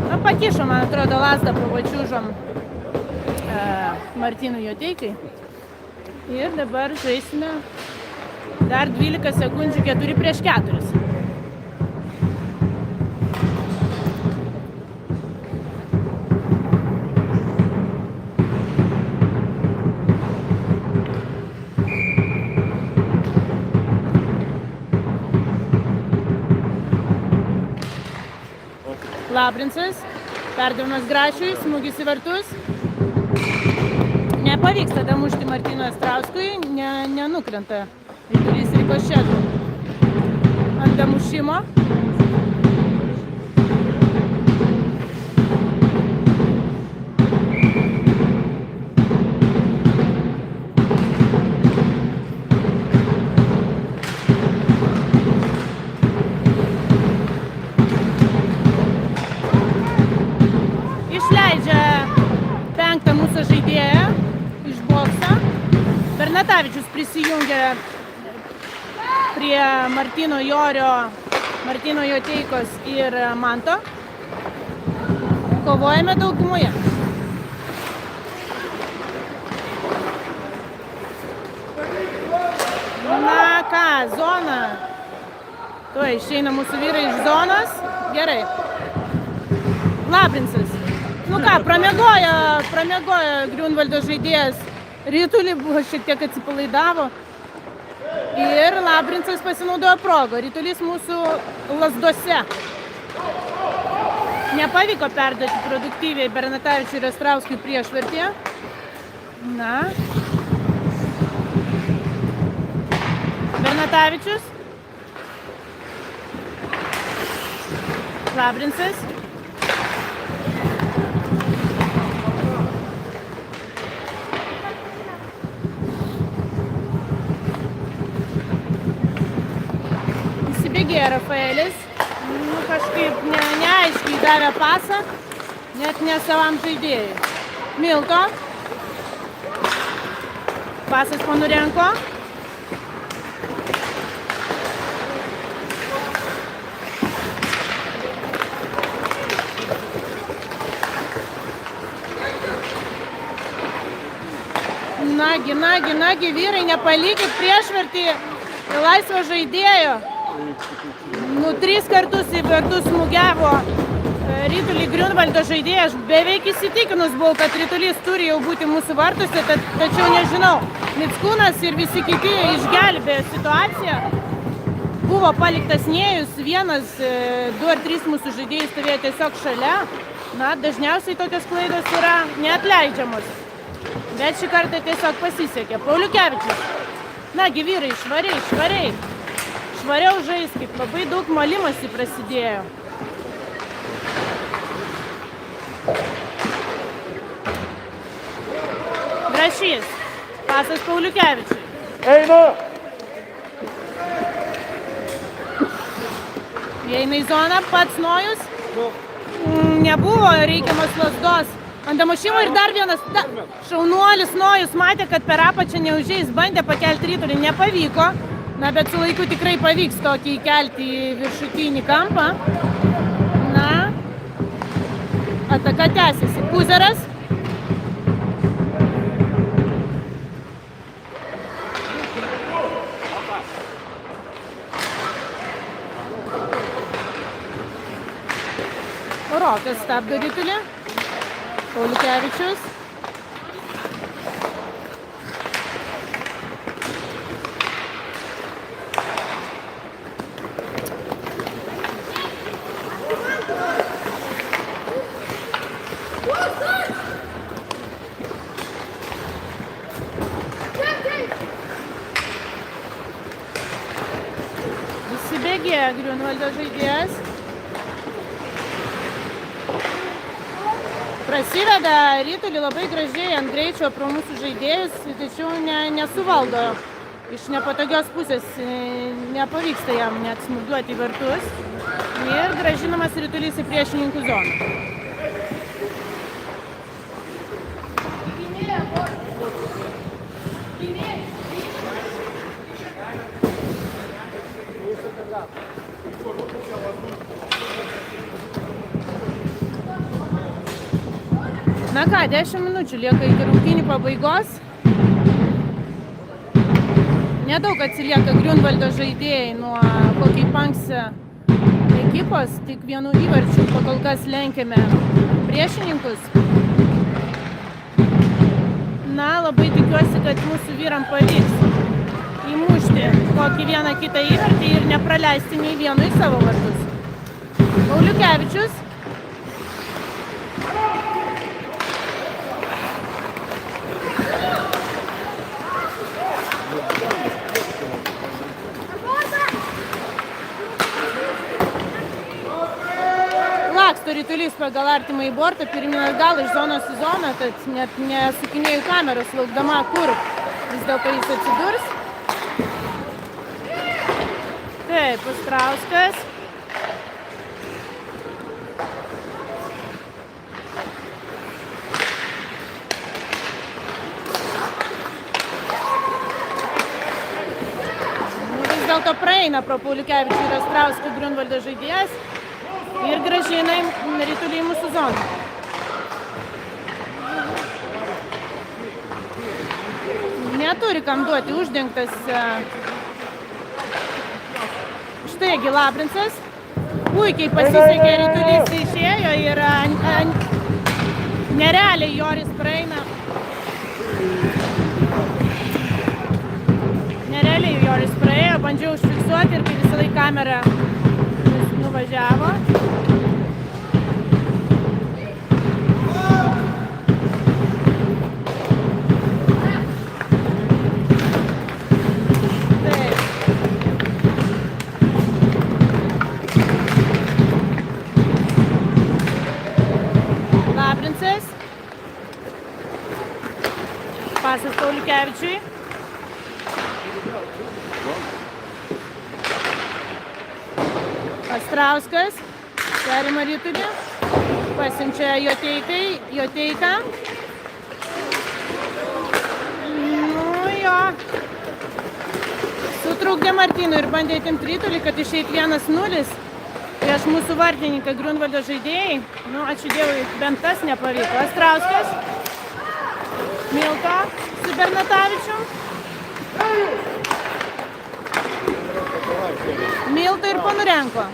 Na, pakišo, man atrodo, lasdą po pačiūžom Martynui Joteikai. Ir dabar žaisime dar 12 sekundžių 4-4. Labrinsas, perdavimas Grašiui, smūgis į vartus. Nepavyksta damušti Martynui Astrauskui, nenukrenta Rytulys rikošetu ant damušimo. Išleidžia penktą mūsų žaidėją Bernatavičius prisijungė prie Martyno Jorio, Martyno Joteikos ir Manto. Kovojame daugumoje. Na ką, zona. Tuo išeina mūsų vyrai iš zonos. Gerai. Labrinsas. Nu ką, pramiegojo Griunvaldo žaidėjas. Rytulį buvo šiek tiek atsipalaidavo. Ir Labrinsas pasinaudojo progą. Rytulys mūsų lazdose. Nepavyko perduoti produktyviai Bernatavičiui ir Astrauskui priešvartyje. Na. Bernatavičius. Labrinsas. Įsibėgėjo Rafaelis. Nu, kažkaip neaiškiai davė pasą, net ne savam žaidėjui. Milto. Pasas Ponurenko. Nagi, vyrai, nepalikit priešvartį laisvo žaidėjo. Nu, 3 kartus į vartus smūgiavo Rytulį Griunvaldo žaidėją. Aš beveik įsitikinus buvau, kad Rytulys turi jau būti mūsų vartuose, tačiau nežinau. Mickūnas ir visi kiti išgelbėjo situaciją. Buvo paliktas Nėjus, 1, 2 ar 3 mūsų žaidėjai stovėjo tiesiog šalia. Na, dažniausiai tokios klaidos yra neatleidžiamos. Bet šį kartą tiesiog pasisekė. Pauliukevičius. Nagi, vyrai, švariai. Švariau žaiskit. Labai daug malimosi prasidėjo. Grašys. Pasas Pauliukevičiui. Eina! Įeina į zoną, pats Nojus. Nebuvo reikiamas lazdos. Ant damušimo ir dar vienas šaunuolis Nojus matė, kad per apačią neužeis, bandė pakelti Rytulį, nepavyko. Na, bet su laiku tikrai pavyks tokį įkelti į viršutinį kampą. Na, ataka tęsiasi. Puzeras. Rokas stabdo Rytulį. Pauliukevičius. Įsibėgėjo Griunvaldo žaidėjas. Prasiveda Rytulį labai gražiai ant greičio pro mūsų žaidėjus, tačiau nesuvaldo. Iš nepatogios pusės nepavyksta jam net smūgiuoti į vartus. Ir grąžinamas Rytulys į priešininkų zoną. Na ką, 10 minučių lieka iki rungtynių pabaigos. Nedaug atsilieka Griunvaldo žaidėjai nuo Hockey Punks ekipos, tik 1 įvarčiu pakol kas lenkiame priešininkus. Na, labai tikiuosi, kad mūsų vyram pavyks įmušti kokį vieną kitą įvartį ir nepraleisti nei vieno į savo vartus. Pauliukevičius. Laksto Rytulys pagal artimą į bortą, pirmyn atgal iš zonos į zoną, tad net nesukinėjau kameros, laukdama, kur vis dėlto jis atsidurs. Taip, Astrauskas. dėlto praeina pro Pauliukevičių ir Astrauskų Griunvaldo žaidėjas ir grąžina Ritulį į mūsų zoną. Neturi kam duoti, uždengtas štaigi Labrincas. Puikiai pasisekė, Ritulys išėjo ir nerealiai Joris praeina. Nerealiai Joris praėjo, bandžiau užfiksuoti ir kai visą laiką kamera nuvažiavo. Labrincas. Pasas Pauliukevičiui. Astrauskas perima Ritulį, pasiunčia Joteiką. Nu jo. Sutrukdė Martynui ir bandė atimti Ritulį, kad išeit 1-0 prieš mūsų vartininką Griunvaldo žaidėjai. Nu, ačiū Dievui, bent tas nepavyko. Astrauskas, Milto su Bernatavičium. Milto ir Ponurenko.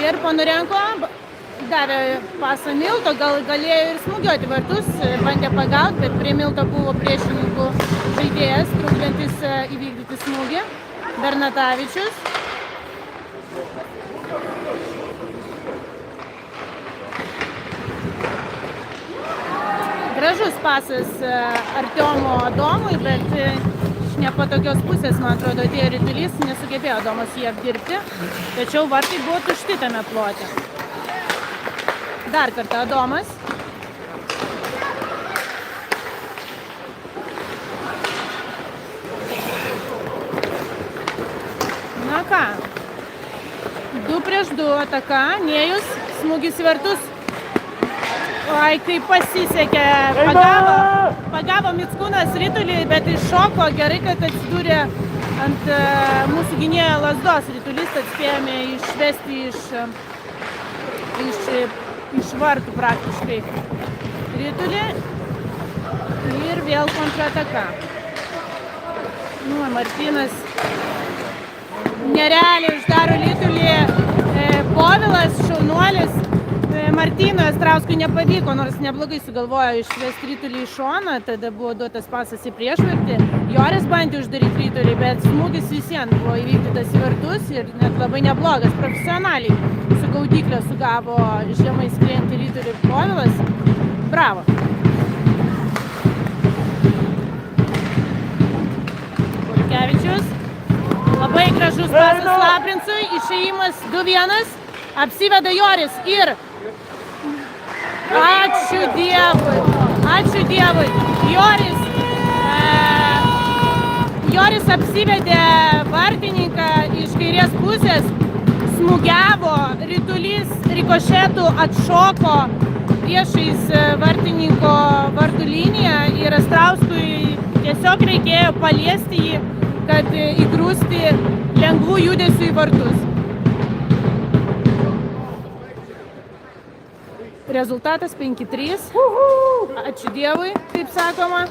Ir Ponurenko davė pasą Milto, galėjo ir smūgiuoti vartus, bandė pagauti, bet prie Milto buvo priešininkų žaidėjas, trukdantis įvykdyti smūgį, Bernatavičius. Gražus pasas Artiomo Adomui, bet iš nepatogios pusės, man atrodo, atėjo Ritulys, nesugebėjo Adomas jį apdirbti, tačiau vartai buvo tušti tame plote. Dar kartą Adomas. Na ką, 2-2 ataka, Nėjus, smūgis į vartus. Oi, kaip pasisekė, pagavo Mickūnas Ritulį, bet iššoko, gerai, kad atsidūrė ant mūsų gynėjo lazdos. Ritulys atspėjome išvesti iš vartų praktiškai Ritulį ir vėl kontrataka. Nu, Martynas nerealiai uždaro Ritulį, Povilas, šaunuolis. Martynui Astrauskui nepavyko, nors neblogai sugalvojo išvesti Ritulį į šoną, tada buvo duotas pasas į priešvartį. Joris bandė uždaryti Ritulį, bet smūgis visiems buvo įvykdytas į vartus ir net labai neblogas. Profesionaliai su gaudyklio sugavo žemai skriejantį Ritulį Povilas. Bravo. Pauliukevičius. Labai gražus pasas Labrincui, išėjimas 2-1, apsiveda Joris ir ačiū Dievui, Joris apsivedė vartininką iš kairės pusės, smūgiavo, Ritulys rikošetų atšoko priešais vartininko vartų liniją ir Astrauskui tiesiog reikėjo paliesti jį, kad įgrūsti lengvų judesių į vartus. Rezultatas 5-3. Ačiū Dievui, kaip sakoma.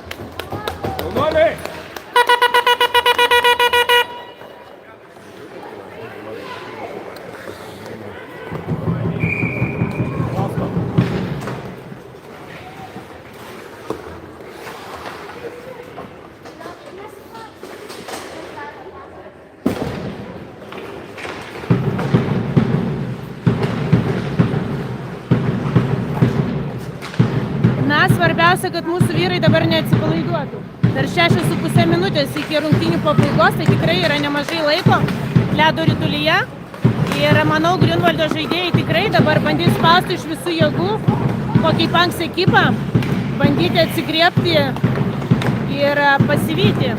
Svarbiausia, kad mūsų vyrai dabar neatsipalaiduotų. Dar 6,5 minutės iki rungtynių pabaigos, tai tikrai yra nemažai laiko ledo ritulyje. Ir manau, Griunvaldo žaidėjai tikrai dabar bandys spausti iš visų jėgų, kokį Panks ekipą, bandyti atsigriebti ir pasivyti.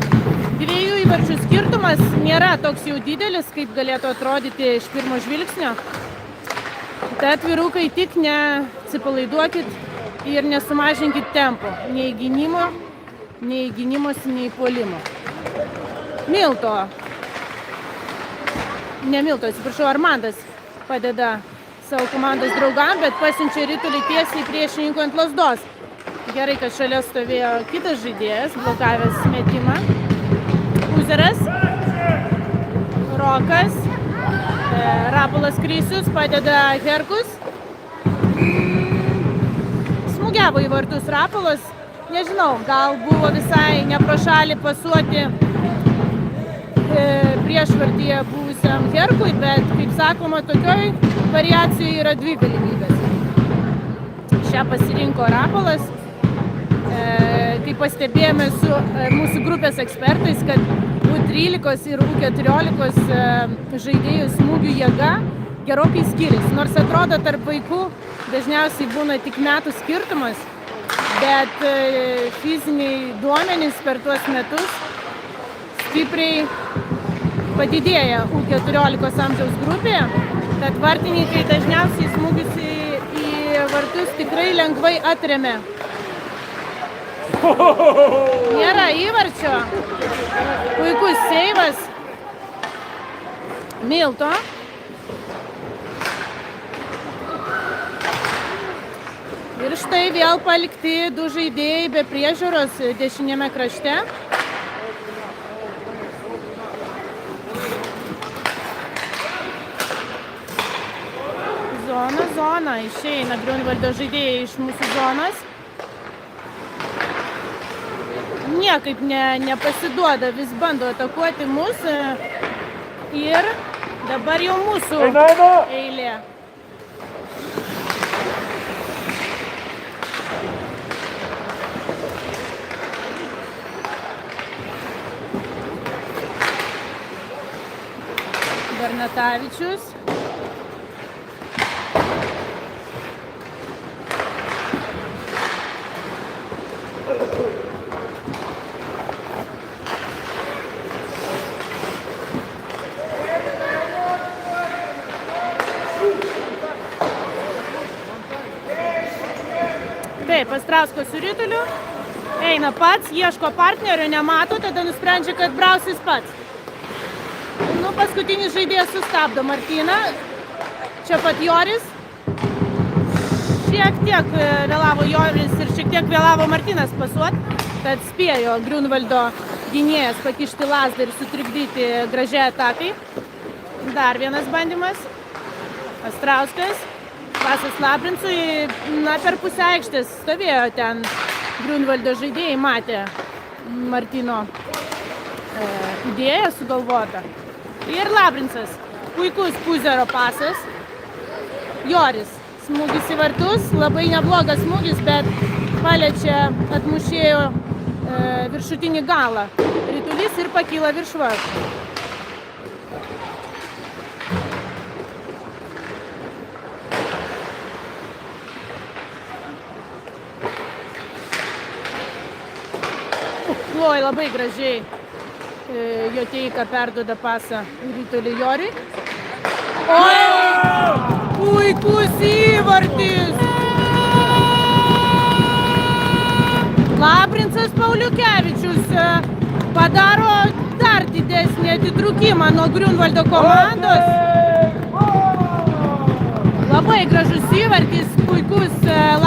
2 įvarčių skirtumas nėra toks jau didelis, kaip galėtų atrodyti iš pirmo žvilgsnio. Tad vyrukai tik neatsipalaiduokit ir nesumažinkit tempo, nei gynimo, nei gynimosi, nei puolimo. Armandas padeda savo komandos draugam, bet pasiunčia ritulį tiesiai priešininkų ant lazdos. Gerai, kad šalia stovėjo kitas žaidėjas, blokavęs metimą. Uzeras, Rokas, Rapolas Krysius padeda Herkus. Smūgiavo į vartus Rapolas. Nežinau, gal buvo visai ne pro šalį pasuoti priešvartyje buvusiam Herkui, bet, kaip sakoma, tokioj variacijoje yra dvi galimybės. Šią pasirinko Rapolas. Kaip pastebėjome su mūsų grupės ekspertais, kad U13 ir U14 žaidėjų smūgių jėga gerokai skiriasi. Nors atrodo, tarp vaikų dažniausiai būna tik metų skirtumas, bet fiziniai duomenys per tuos metus stipriai padidėja U14 amžiaus grupėje, tad vartininkai dažniausiai smūgius į vartus tikrai lengvai atremia. Nėra įvarčio. Puikus seivas Milto. Ir štai vėl palikti du žaidėjai be priežiūros dešinėme krašte. Zona. Išeina Griunvaldo žaidėjai iš mūsų zonos. Niekaip nepasiduoda, vis bando atakuoti mus. Ir dabar jau mūsų eilė. Bernatavičius. Taip, Astrauskas su rituliu. Eina pats, ieško partnerio, nemato, tada nusprendžia, kad brausis pats. Paskutinis žaidėjas sustabdo Martyną. Čia pat Joris. Šiek tiek vėlavo Joris ir šiek tiek vėlavo Martynas pasuot. Tad spėjo Griunvaldo gynėjas pakišti lazdą ir sutrikdyti gražiai atakai. Dar vienas bandymas. Astrauskas. Pasas Labrincui. Per pusę aikštės stovėjo ten Griunvaldo žaidėjai, matė Martyno idėją sugalvotą. Ir Labrincas. Puikus Puzero pasas. Joris. Smūgis į vartus. Labai neblogas smūgis, bet paliečia atmušėjo viršutinį galą. Ritulys ir pakyla virš vartų. Kloj labai gražiai. Joteika perduoda pasą ritulį Joriui. Puikus įvartis! Labrincas Pauliukevičius padaro dar didesnį atitrūkimą nuo Griunvaldo komandos. Labai gražus įvartis, puikus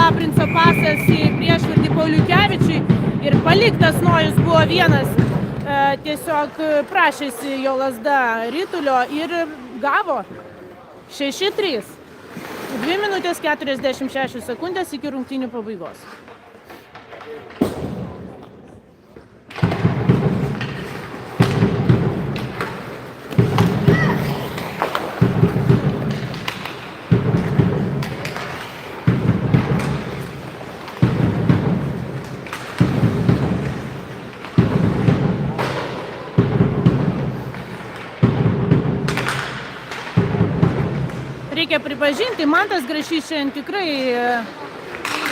Labrinco pasas į priešvartį Pauliukevičiui ir paliktas nojus buvo vienas. Tiesiog prašėsi jo lazda ritulio ir gavo 6-3. 2 minutės 46 sekundės iki rungtynių pabaigos. Reikia pripažinti, Mantas Grašys šiandien tikrai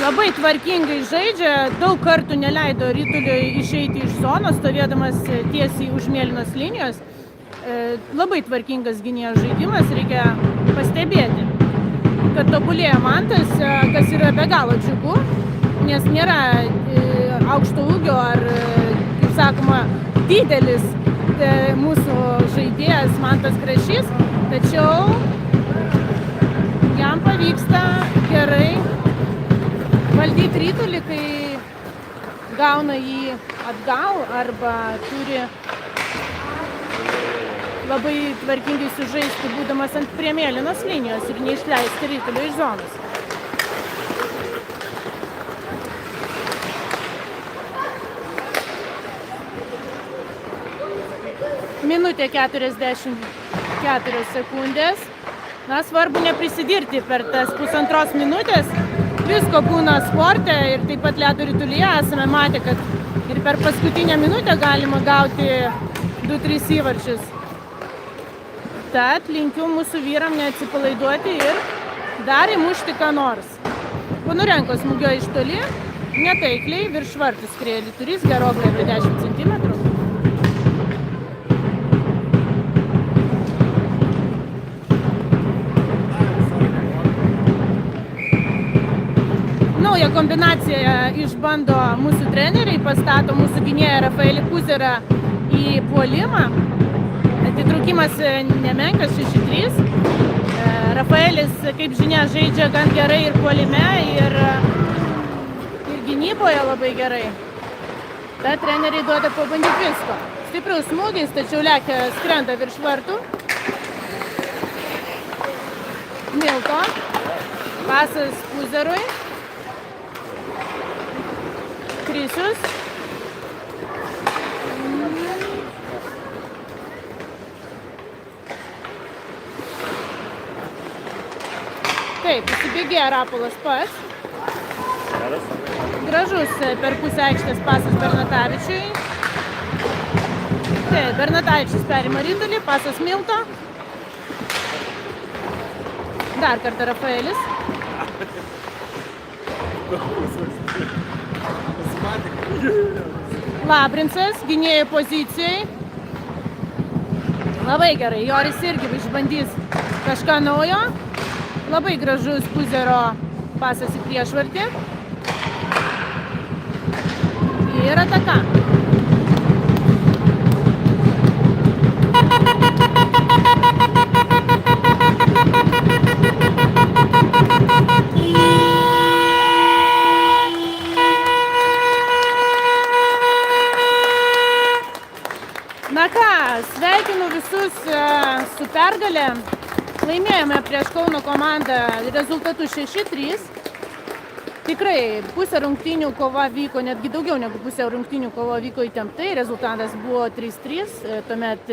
labai tvarkingai žaidžia, daug kartų neleido Rituliui išeiti iš zonos, stovėdamas tiesiai už mėlynos linijos. Labai tvarkingas gynėjo žaidimas, reikia pastebėti. kad tobulėja mantas, kas yra be galo džiugu, nes nėra aukšto ūgio ar, kaip sakoma, didelis mūsų žaidėjas Mantas Grašys, tačiau jam pavyksta gerai valdyti rytulį, kai gauna jį atgal arba turi labai tvarkingai sužaisti, būdamas ant prie mėlynos linijos ir neišleisti rytulio iš zonos. Minutė 44 sekundės. Na, svarbu neprisidirti per tas pusantros minutės. Visko būna sporte ir taip pat ledo ritulyje esame matę, kad ir per paskutinę minutę galima gauti 2-3 įvarčius. Tad linkiu mūsų vyram neatsipalaiduoti ir dar įmušti ką nors. Ponurenko smūgio iš toli, netaikliai, virš vartų skrieja rytulys, gerokai apie 10 cm. Naują kombinaciją išbando mūsų treneriai, pastato mūsų gynėją Rafaelį Puzerą į puolimą. Atitraukimas nemenkas 6-3. Rafaelis, kaip žinia, žaidžia gan gerai ir puolime, ir gynyboje labai gerai. Tad treneriai duoda pabandyti visko. Stipriaus smūgis, tačiau lekia skrenda virš vartų. Milto. Pasas Puzerui. Krisius. Taip, įsibėgėja Rapolas pats. Gražus per pusę aikštės pasas Bernatavičiui. Taip, Bernatavičius perima rytulį, pasas Milto. Dar kartą Rafaelis. Labrincas, gynėjų pozicijai. Labai gerai, Joris irgi išbandys kažką naujo. Labai gražus Puzerio pasas į priešvartį. Ir ataka. Na ką, sveikinu visus su pergalė. Laimėjome prieš Kauno komandą rezultatu 6-3. Tikrai pusė rungtynių kova vyko, netgi daugiau negu pusė rungtynių kova vyko įtemptai. Rezultatas buvo 3-3, tuomet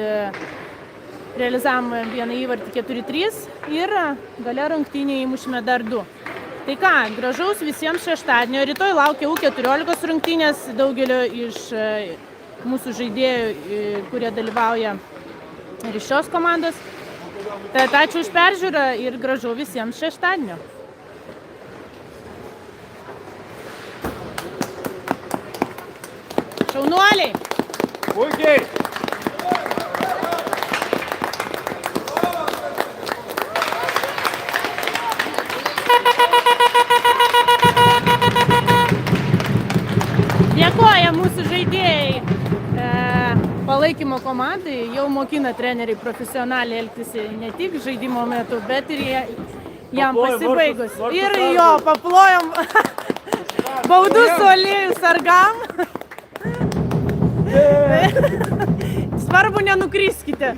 realizavome vieną įvartį 4-3 ir gale rungtynių įmušime dar 2. Tai ką, gražaus visiems šeštadienio. Rytoj laukia U14 rungtynės daugelio iš mūsų žaidėjų, kurie dalyvauja ir iš šios komandos. Tad ačiū už peržiūrą ir gražu visiems šeštadienio. Šaunuoliai! Puikiai! Dėkoja mūsų žaidėjai palaikymo komandai, jau mokina treneriai profesionaliai elgtis ne tik žaidimo metu, bet ir jam pasibaigus. Ir jo, paplojom baudų suolėjų sargam. Svarbu, nenukriskite.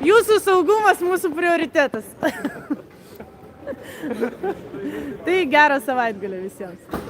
Jūsų saugumas mūsų prioritetas. Tai gerą savaitgalį visiems.